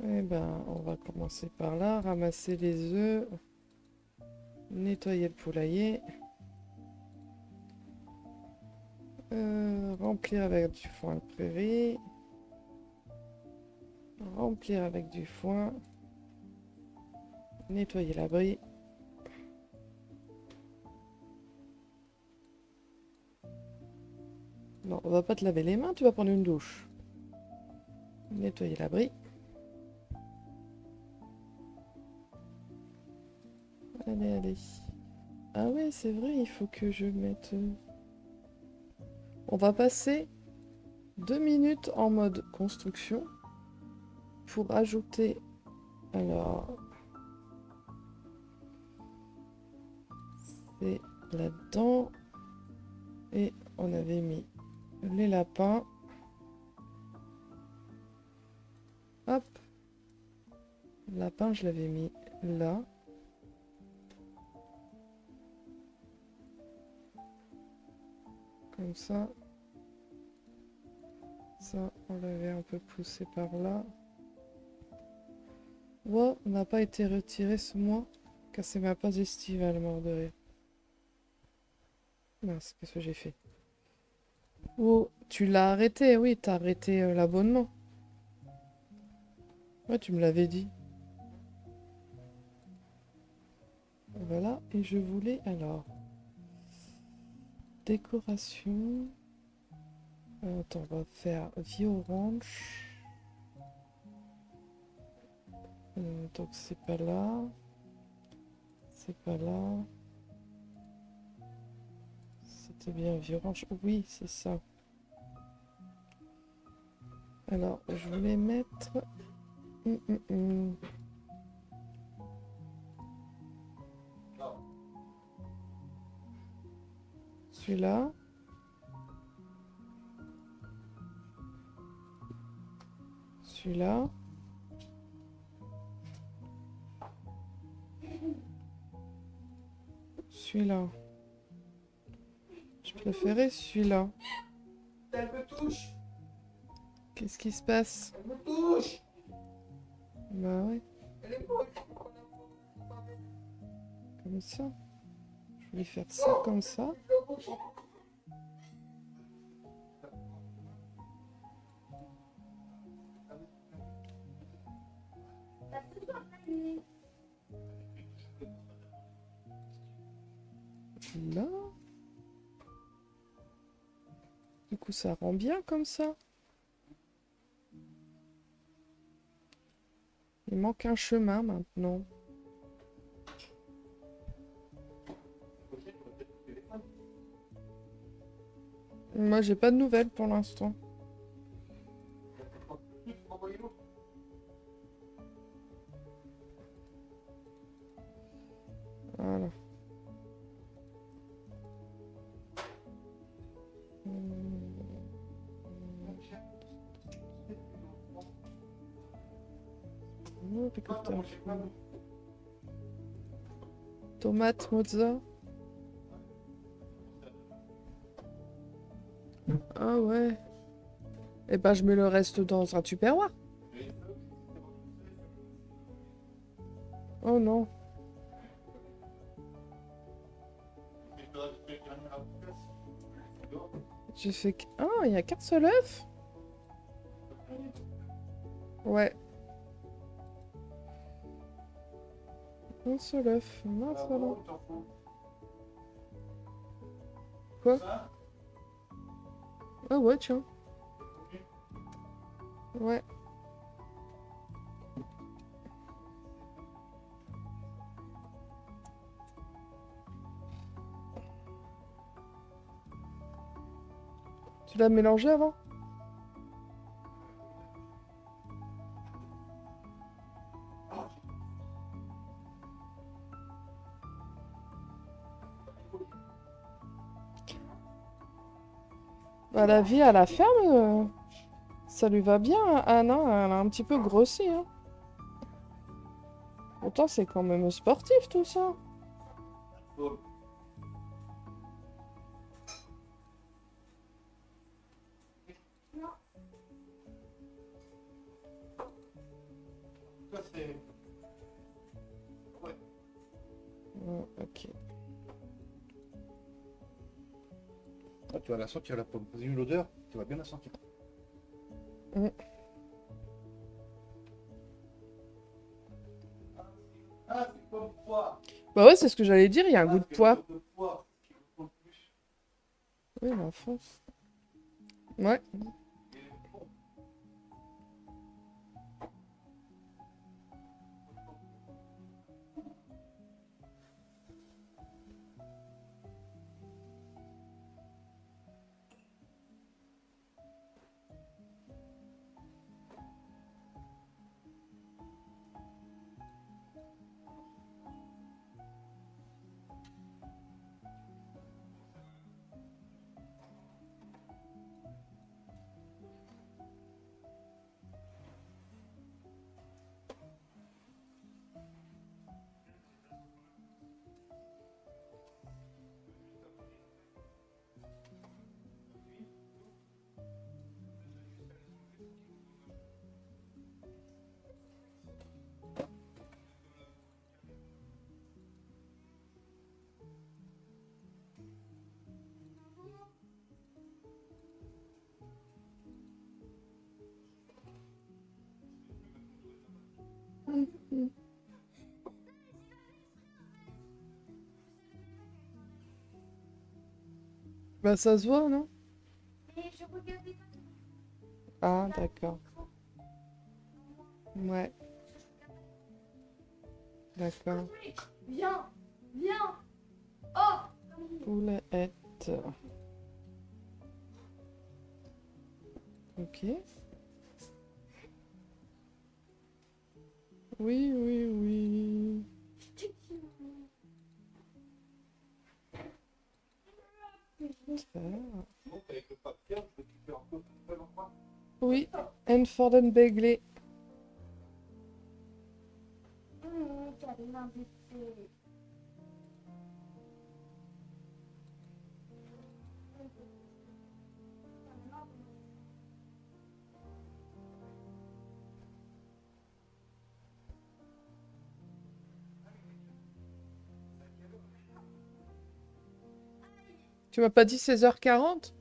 Eh ben, on va commencer par là, ramasser les œufs, nettoyer le poulailler, remplir avec du foin le prairie, remplir avec du foin, nettoyer l'abri. Non, on va pas te laver les mains, tu vas prendre une douche. Nettoyer l'abri. Allez, allez. Ah ouais, c'est vrai, il faut que je mette... On va passer 2 minutes en mode construction pour ajouter... Alors... C'est là-dedans. Et on avait mis les lapins. Hop. Le lapin, je l'avais mis là. Comme ça. Ça, on l'avait un peu poussé par là. Wow, on n'a pas été retiré ce mois. Car c'est ma pause estivale, mort de rire. Mince, qu'est-ce que j'ai fait? Oh, tu l'as arrêté, oui, t'as arrêté l'abonnement. Ouais, tu me l'avais dit. Voilà, et je voulais alors... Décoration... attends, on va faire vie orange. Donc c'est pas là. C'est pas là. C'était bien vie orange. Oui, c'est ça. Alors, je voulais mettre... Celui-là. Celui-là. Celui-là. Je préférais celui-là. Elle me touche. Qu'est-ce qui se passe? Elle me touche. Bah ouais, Elle est moche. comme ça. Je voulais faire ça comme ça. Là. Du coup, ça rend bien comme ça. Il manque un chemin maintenant. Moi, j'ai pas de nouvelles pour l'instant. Voilà. Tomate, mozza. Ah ouais. Et ben, je mets le reste dans un tupperware. Oh non. J'ai fait... Ah, il n'y a qu'un seul œuf? Ouais. Un seul œuf. Mince alors. Quoi? Ah ouais, tiens. Ouais. Tu l'as mélangé avant? Bah, la vie à la ferme, ça lui va bien, hein, Anne, hein. Elle a un petit peu grossi, hein. Pourtant, c'est quand même sportif, tout ça. Bon. Ça, c'est... Ouais. Ok. Ah, tu vas la sentir la pomme. Vas-y, l'odeur, tu vas bien la sentir. Ah, c'est comme poire. Bah ouais, c'est ce que j'allais dire, il y a un Ah, goût de c'est poire. de poire. Qui me faut plus. Oui, la France. Ouais. Il est bon. Bah ça se voit, non? Mais je regardais pas Ah, d'accord. Ouais, d'accord. Viens, viens. Oh, Poulette. Ok. Oui, oui, oui. Ça. Donc, avec le papier, je récupère un peu tout seul en moi. Oui, Enforden Begley. Quelle invitée. Tu m'as pas dit 16h40?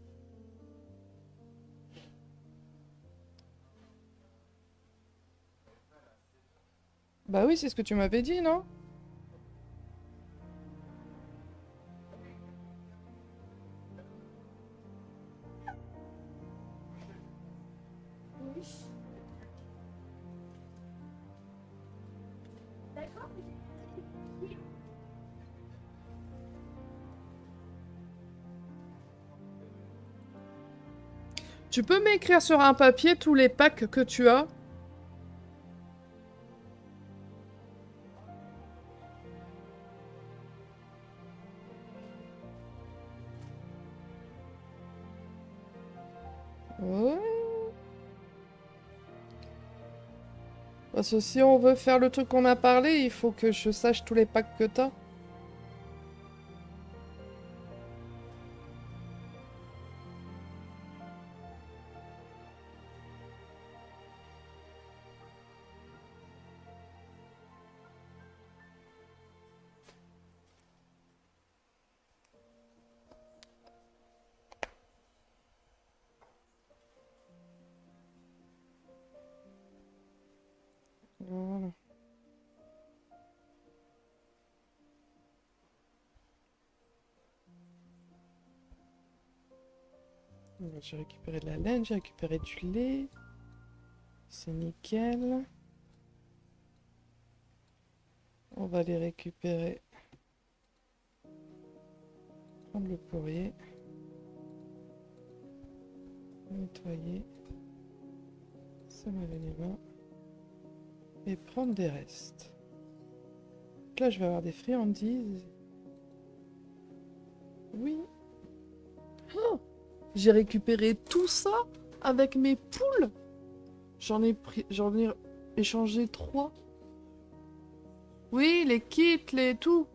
Bah oui, c'est ce que tu m'avais dit, non? Oui. D'accord. Tu peux m'écrire sur un papier tous les packs que tu as? Ouais. Parce que si on veut faire le truc qu'on a parlé, il faut que je sache tous les packs que t'as. Voilà. J'ai récupéré de la laine, j'ai récupéré du lait. C'est nickel. On va les récupérer. Prendre le courrier. Nettoyer. Se laver les mains. Et prendre des restes. Donc là, je vais avoir des friandises. Oui. Oh, J'ai récupéré tout ça avec mes poules. J'en ai échangé 3. Oui, les kits, les tout.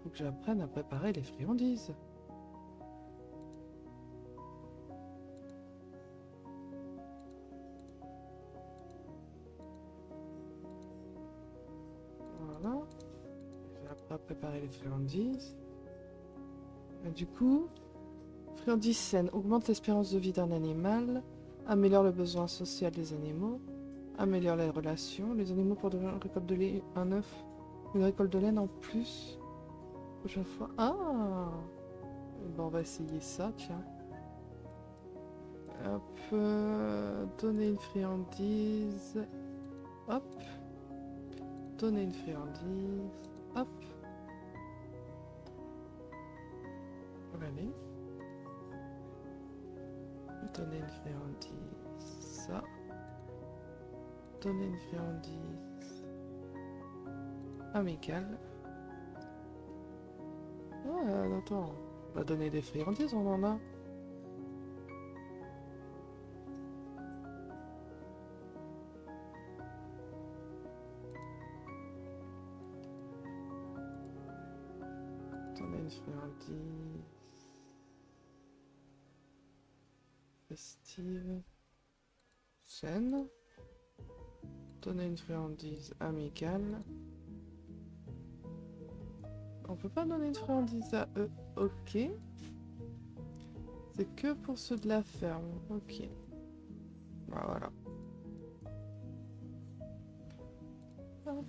Faut que j'apprenne à préparer les friandises. Voilà. J'ai appris à préparer les friandises. Et du coup, friandises saines augmente l'espérance de vie d'un animal, améliore le besoin social des animaux, améliore les relations. Les animaux pour devenir une récolte de lait, un œuf, une récolte de laine en plus. Prochaine fois. Ah! Bon, on va essayer ça, tiens. Hop. Donner une friandise. Hop. Donner une friandise. Hop. Allez. Donner une friandise. Ça. Donner une friandise. Amicale. Ouais, attends. On va donner des friandises, on en a. Donner une friandise. Festive. Saine. Donner une friandise amicale. On peut pas donner une friandise à eux. Ok. C'est que pour ceux de la ferme. Ok. Bah, voilà. Hop.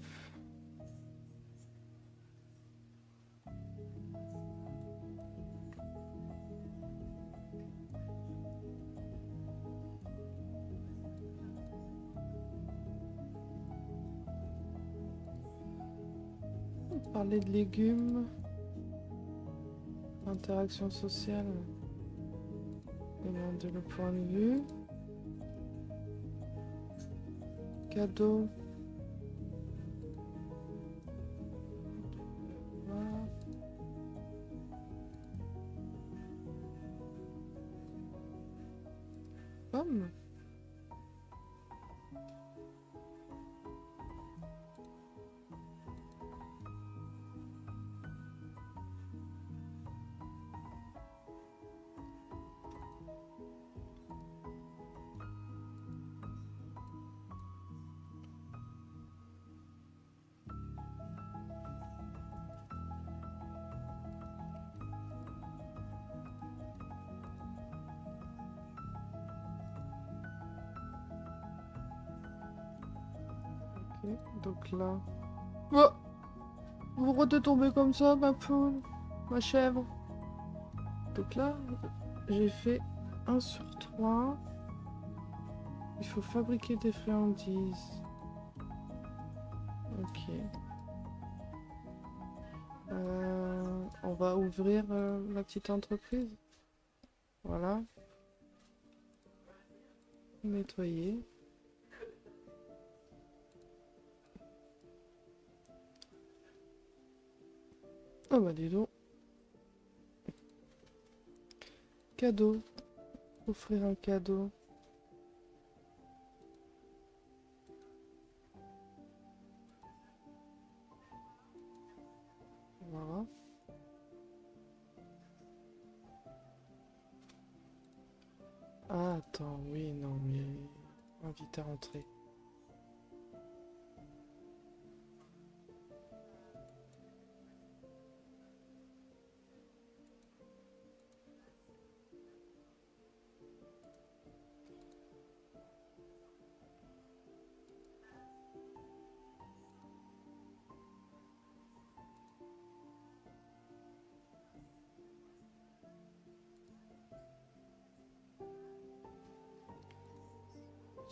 Parler de légumes. Interaction sociale. Demander le point de vue. Cadeau. Voilà. Pomme. Ok, donc là... Oh, vous retombez comme ça, ma poule, ma chèvre. Donc là, j'ai fait 1 sur 3. Il faut fabriquer des friandises. Ok. On va ouvrir la petite entreprise. Voilà. Nettoyer. Oh bah dis donc. Cadeau. Offrir un cadeau. Voilà. Ah, attends, oui, non, mais... Invite à rentrer.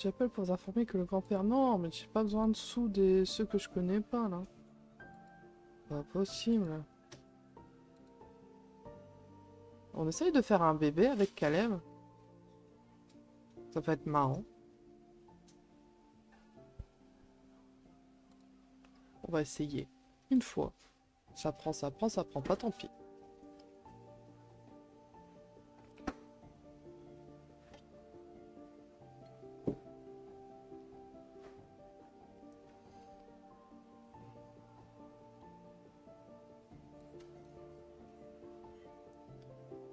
J'appelle pour vous informer que le grand-père... Non, mais j'ai pas besoin de sous des ceux que je connais pas, là. Pas possible. On essaye de faire un bébé avec Caleb. Ça peut être marrant. On va essayer. Une fois. Ça prend, ça prend pas, tant pis.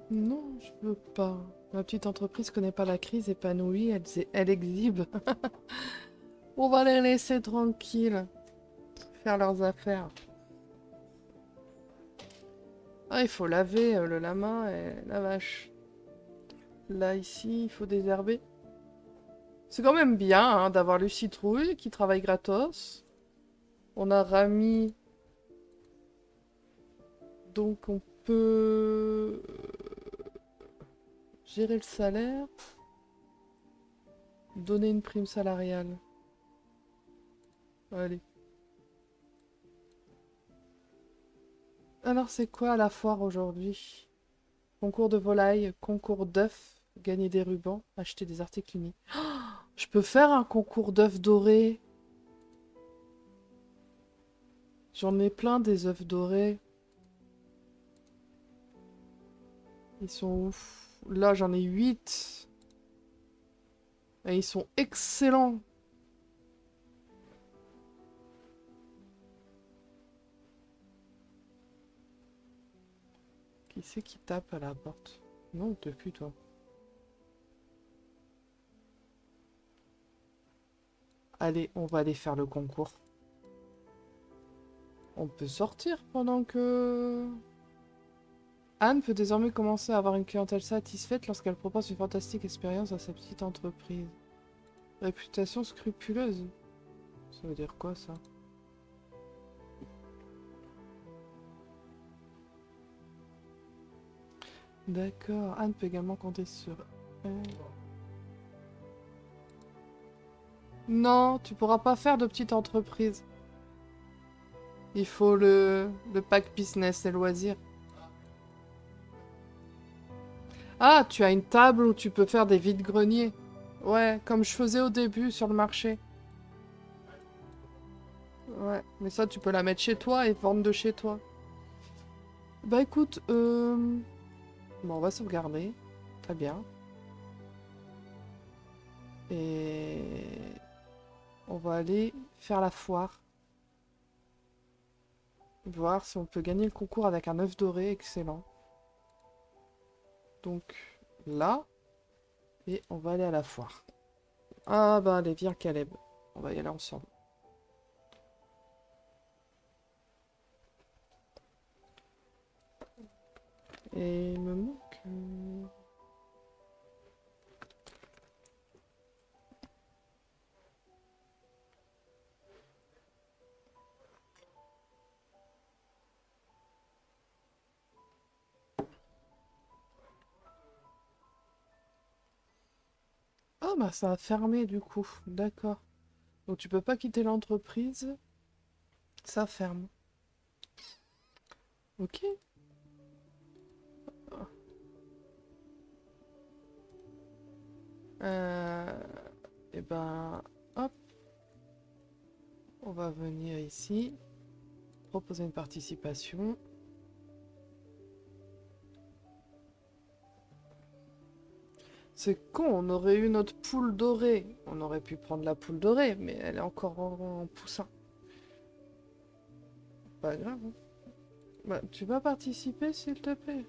Non, je veux pas. Ma petite entreprise connaît pas la crise, épanouie, elle exhibe. On va les laisser tranquilles. Faire leurs affaires. Ah, il faut laver le lama et la vache. Là, ici, il faut désherber. C'est quand même bien hein, d'avoir le citrouille qui travaille gratos. On a Rami. Donc on peut gérer le salaire. Donner une prime salariale. Allez. Alors c'est quoi la foire aujourd'hui? Concours de volailles, concours d'œufs, gagner des rubans, acheter des articles uniques. Oh, je peux faire un concours d'œufs dorés. J'en ai plein des œufs dorés. Ils sont ouf. Là j'en ai 8. Et ils sont excellents. Qui c'est qui tape à la porte? Non, depuis toi. Allez, on va aller faire le concours. On peut sortir pendant que... Anne peut désormais commencer à avoir une clientèle satisfaite lorsqu'elle propose une fantastique expérience à sa petite entreprise. Réputation scrupuleuse. Ça veut dire quoi, ça? D'accord. Anne peut également compter sur elle. Non, tu pourras pas faire de petite entreprise. Il faut le pack business et loisirs. Ah, tu as une table où tu peux faire des vides-greniers. Ouais, comme je faisais au début sur le marché. Ouais, mais ça, tu peux la mettre chez toi et vendre de chez toi. Bah écoute, bon, on va sauvegarder. Très bien. Et... on va aller faire la foire. Voir si on peut gagner le concours avec un œuf doré. Excellent. Donc, là. Et on va aller à la foire. Ah bah allez, viens Caleb. On va y aller ensemble. Et il me manque... Ah bah ça a fermé du coup. D'accord. Donc tu peux pas quitter l'entreprise. Ça ferme. Ok. Et ben, hop. On va venir ici. Proposer une participation. C'est con, on aurait eu notre poule dorée. On aurait pu prendre la poule dorée, mais elle est encore en poussin. Pas grave. Hein. Bah, tu vas participer, s'il te plaît?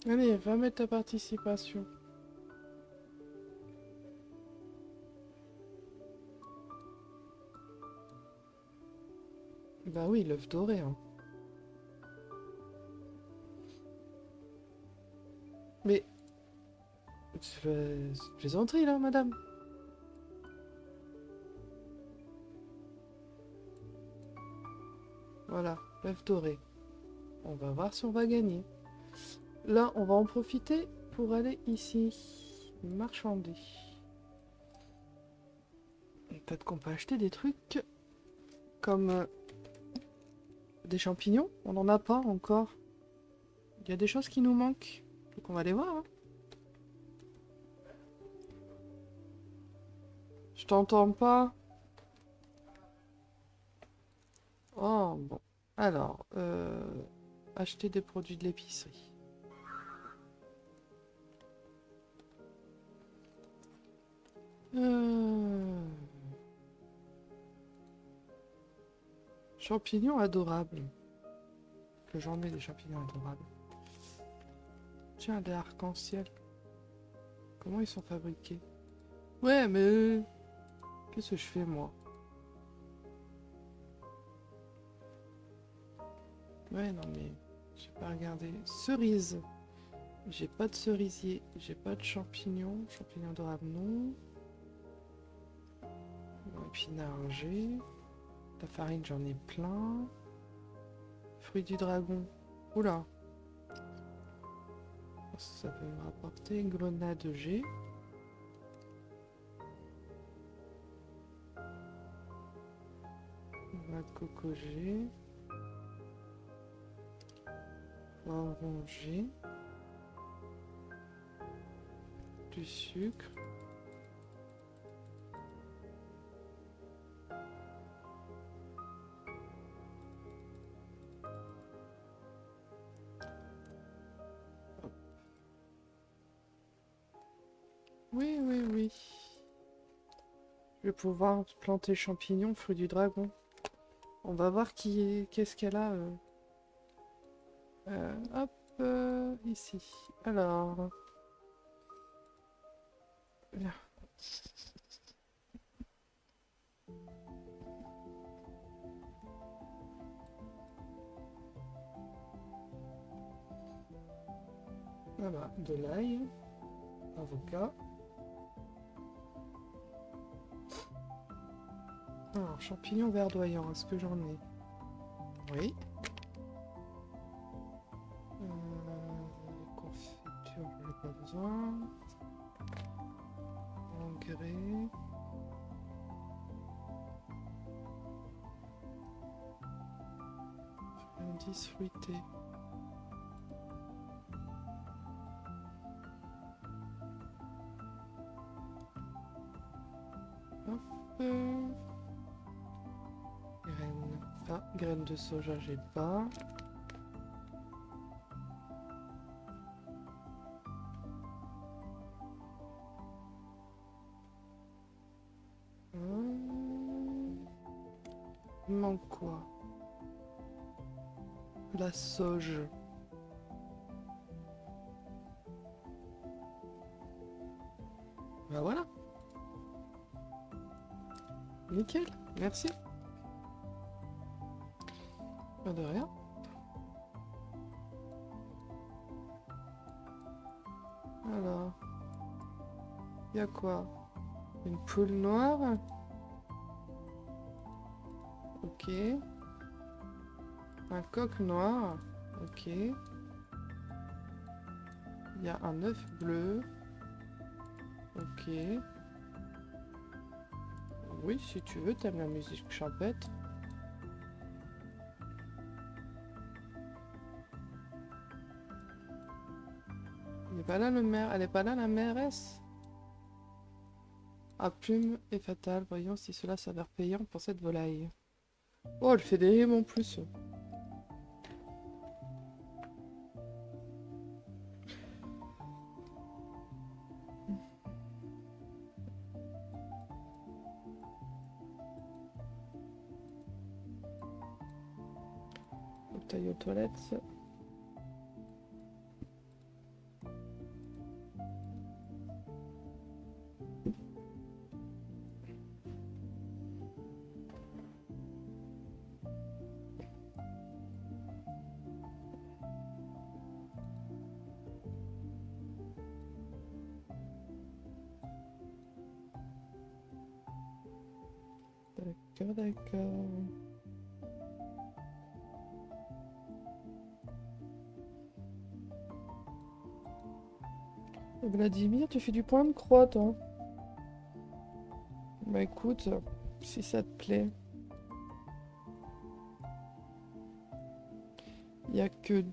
Allez, va mettre ta participation. Bah oui, l'œuf doré, hein. Mais... c'est plaisanterie, là, madame. Voilà, l'œuf doré. On va voir si on va gagner. Là, on va en profiter pour aller ici. Marchander. Peut-être qu'on peut acheter des trucs comme des champignons. On n'en a pas encore. Il y a des choses qui nous manquent. Donc on va les voir. Hein. Je t'entends pas. Oh, bon. Alors, acheter des produits de l'épicerie. Champignons adorables. Que j'en ai des champignons adorables. Tiens, des arcs-en-ciel. Comment ils sont fabriqués? Ouais, mais... Qu'est-ce que je fais, moi? Ouais, non, mais... J'ai pas regardé. Cerises. J'ai pas de cerisier. J'ai pas de champignons. Champignons adorables, non. Épinards, j'ai. La farine, j'en ai plein. Fruits du dragon. Oula. Ça peut me rapporter. Grenade, j'ai. Noix de coco, j'ai. Poivron, j'ai. Du sucre. Oui, oui, oui. Je vais pouvoir planter champignons, fruits du dragon. On va voir qu'est-ce qu'elle a. Hop, ici. Alors. Là. Voilà, de l'ail. Avocat. Alors, champignons verdoyants, est-ce que j'en ai? Oui. Confiture, j'en ai pas besoin. Engrais. Friandises fruitées. Hop. Graines. Ah, graines de soja, j'ai pas. Il manque quoi? La sauge. Bah voilà. Nickel, merci. Pas de rien. Alors. Il y a quoi? Une poule noire. Ok. Un coq noir. Ok. Il y a un œuf bleu. Ok. Oui, si tu veux, t'aimes la musique champêtre. Il est pas là le maire. Elle est pas là la mairesse? Ah, plume est fatale. Voyons si cela s'avère payant pour cette volaille. Oh, elle fait des rimes en plus. Faut que t'ailles aux toilettes. D'accord, d'accord. Vladimir, tu fais du point de croix, toi. Bah écoute, si ça te plaît. Il n'y a que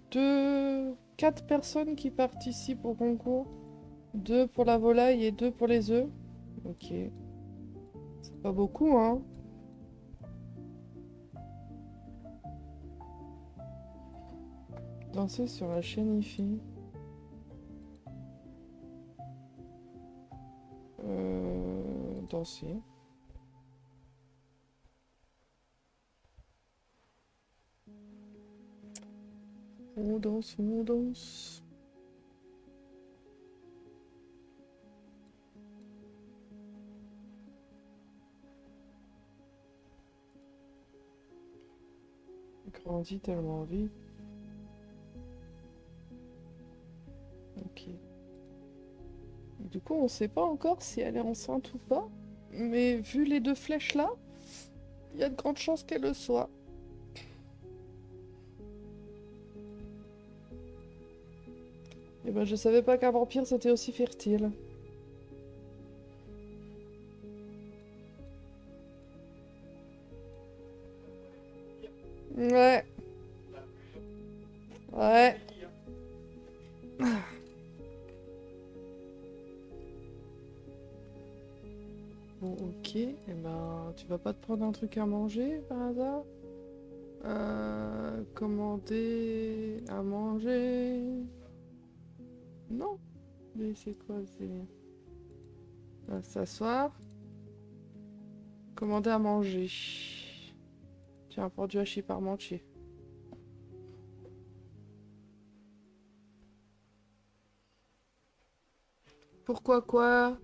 4 personnes qui participent au concours. 2 pour la volaille et 2 pour les œufs. Ok. C'est pas beaucoup, hein. Danser sur la chaîne IFI. Danser. On danse, on danse. Grandit tellement vite. Ok. Du coup, on sait pas encore si elle est enceinte ou pas. Mais vu les deux flèches là, il y a de grandes chances qu'elle le soit. Et ben, je savais pas qu'un vampire c'était aussi fertile. Ouais. Ouais. Bon, ok. Et ben, tu vas pas te prendre un truc à manger par hasard? Commander à manger. Non. Mais c'est quoi? C'est s'asseoir. Commander à manger. Tiens, pour du hachis parmentier. Pourquoi quoi?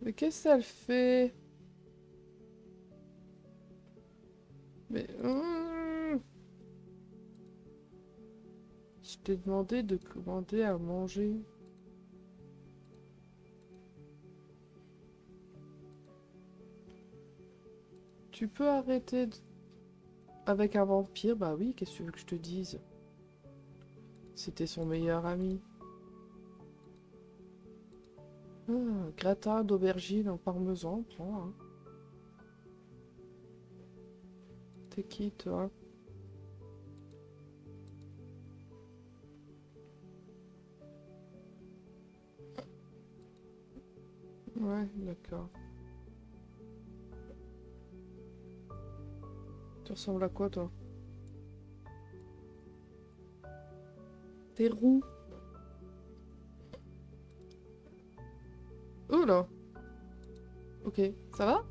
Mais qu'est-ce qu'elle fait? Mais... Je t'ai demandé de commander à manger. Tu peux arrêter avec un vampire? Bah oui, qu'est-ce que tu veux que je te dise? C'était son meilleur ami. Ah, gratin d'aubergine en parmesan, prends. Hein. T'es qui, toi? Ouais, d'accord. Tu ressembles à quoi, toi? T'es roux. Oh là. Ok, ça va?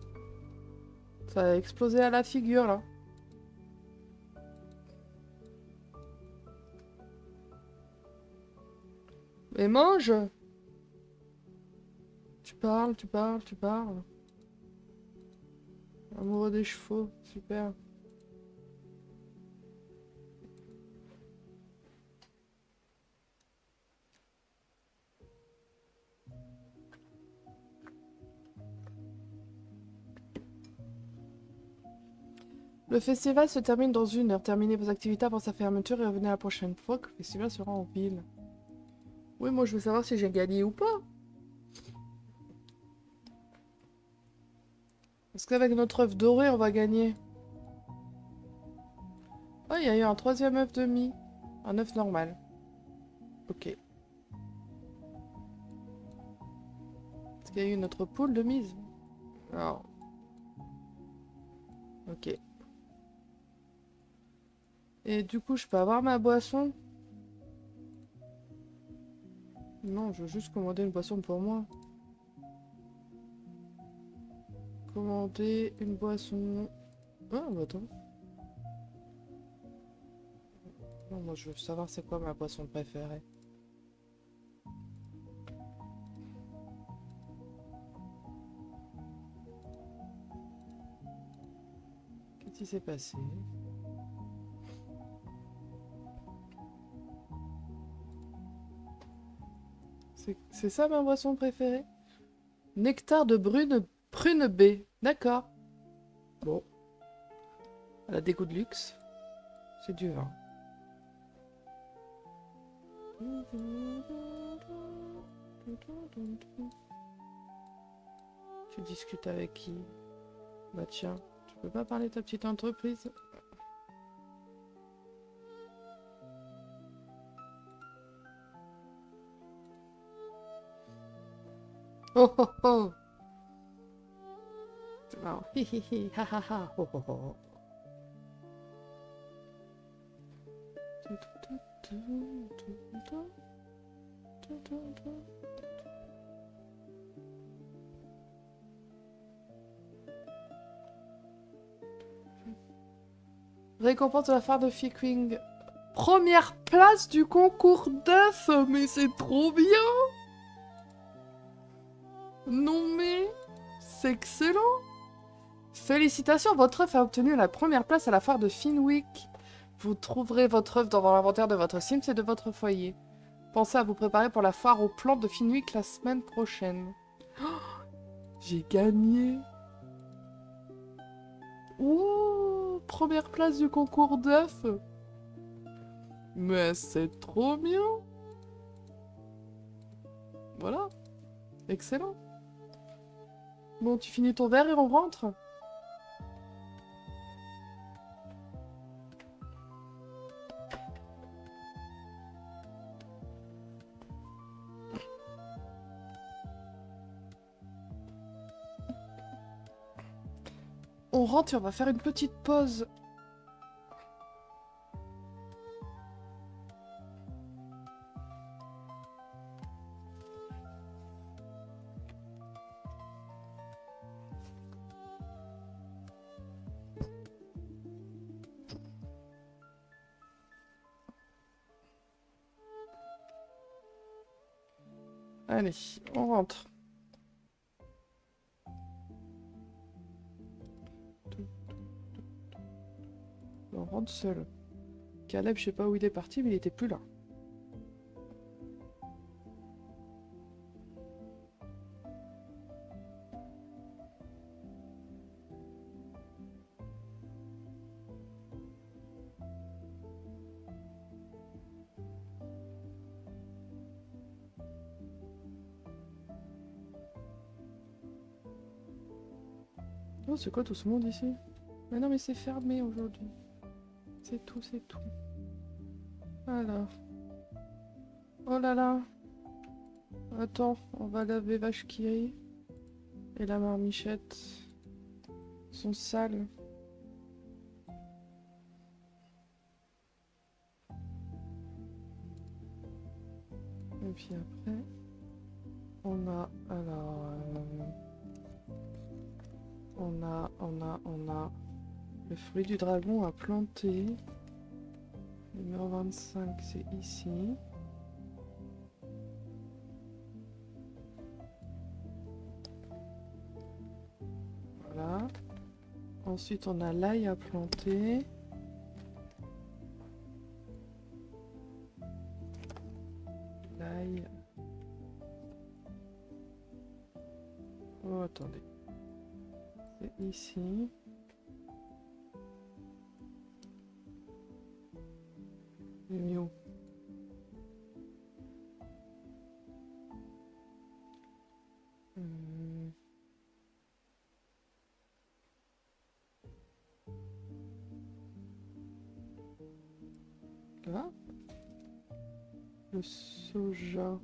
Ça a explosé à la figure, là. Mais mange! Tu parles, tu parles, tu parles. Amoureux des chevaux, super. Le festival se termine dans 1 heure. Terminez vos activités avant sa fermeture et revenez la prochaine fois que le festival sera en ville. Oui, moi je veux savoir si j'ai gagné ou pas. Est-ce qu'avec notre œuf doré, on va gagner? Oh, il y a eu un 3e œuf de mie. Un œuf normal. Ok. Est-ce qu'il y a eu notre poule de mise? Non. Ok. Et du coup, je peux avoir ma boisson? Non, je veux juste commander une boisson pour moi. Commander une boisson... Ah, bah attends. Non, moi je veux savoir c'est quoi ma boisson préférée. Qu'est-ce qui s'est passé? C'est ça ma boisson préférée? Nectar de prune baie. D'accord. Bon. Elle a des goûts de luxe. C'est du vin. Tu discutes avec qui? Bah tiens, tu peux pas parler de ta petite entreprise? Oh oh oh. C'est marrant. Hi hi hi, ha ha ha, oh oh oh. Récompense de la foire de Fikwing. Première place du concours d'œufs, mais c'est trop bien. Non mais, c'est excellent. Félicitations, votre œuf a obtenu la première place à la foire de Finwick. Vous trouverez votre œuf dans l'inventaire de votre Sims et de votre foyer. Pensez à vous préparer pour la foire aux plantes de Finwick la semaine prochaine. Oh, j'ai gagné. Oh, première place du concours d'œufs. Mais c'est trop bien. Voilà. Excellent. Bon, tu finis ton verre et on rentre? On rentre et on va faire une petite pause. Allez, on rentre. On rentre seul. Caleb, je sais pas où il est parti, mais il était plus là. Oh, c'est quoi tout ce monde ici? Mais non, mais c'est fermé aujourd'hui. C'est tout, c'est tout. Alors. Oh là là. Attends, on va laver vache qui rit. Et la marmichette. Sont sales. Et puis après, on a... Alors... On a... Le fruit du dragon à planter. Numéro 25, c'est ici. Voilà. Ensuite, on a l'ail à planter. L'ail. Oh, attendez. C'est ici. Il est mis où? Là. Le soja.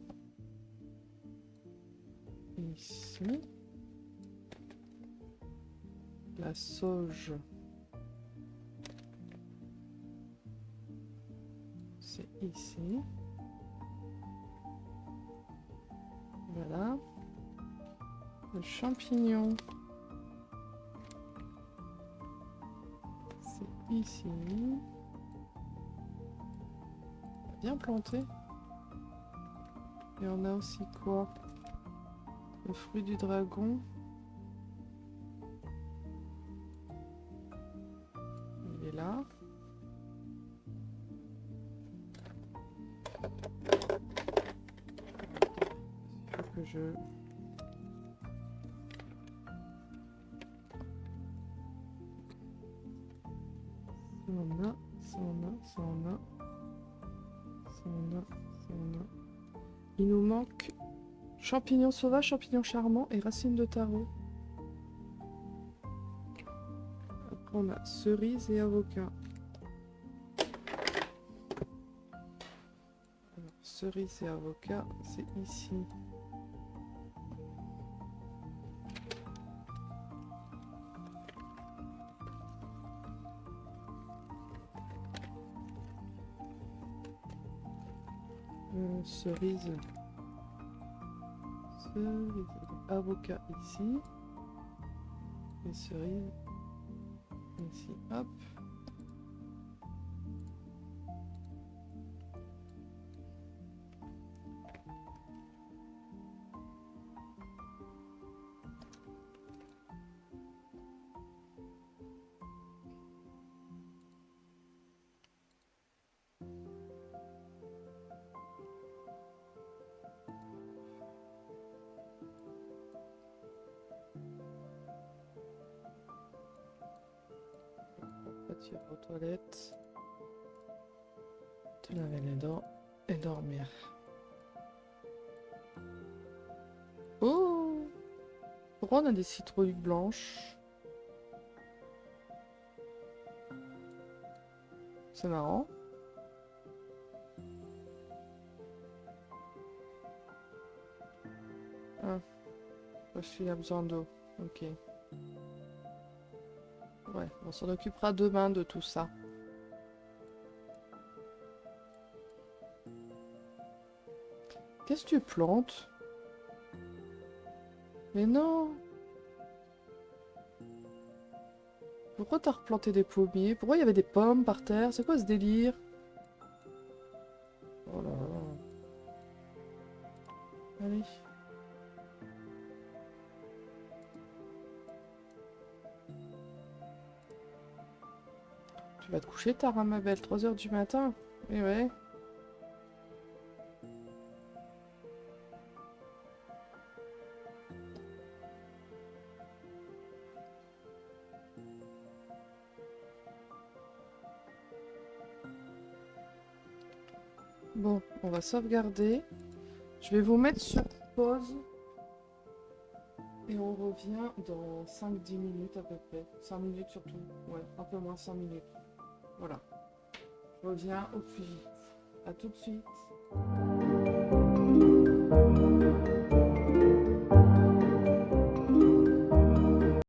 Ici. La sauge. C'est ici. Voilà. Le champignon. C'est ici. Bien planté. Et on a aussi quoi? Le fruit du dragon. Il est là. Il faut que je... Ça on a, ça on a, ça on a. Ça on a, ça on a. Il nous manque champignons sauvages, champignons charmants et racines de taro. Après on a cerises et avocats. Alors, cerises et avocats, c'est ici. Cerise. Cerise. Avocat ici. Et cerise. Ici. Hop. Tu vas aux toilettes, te laver les dents et dormir. Oh! Pourquoi on a des citrouilles blanches? C'est marrant. Ah, parce qu'il a besoin d'eau. Ok. Ouais, on s'en occupera demain de tout ça. Qu'est-ce que tu plantes? Mais non! Pourquoi t'as replanté des pommiers? Pourquoi il y avait des pommes par terre? C'est quoi ce délire? Oh là là. Allez. Tu vas te coucher tard, hein, ma belle, 3 h du matin. Eh ouais. Bon, on va sauvegarder. Je vais vous mettre sur pause. Et on revient dans 5-10 minutes à peu près. 5 minutes surtout. Ouais, un peu moins 5 minutes. Voilà. Je reviens au plus vite. À tout de suite.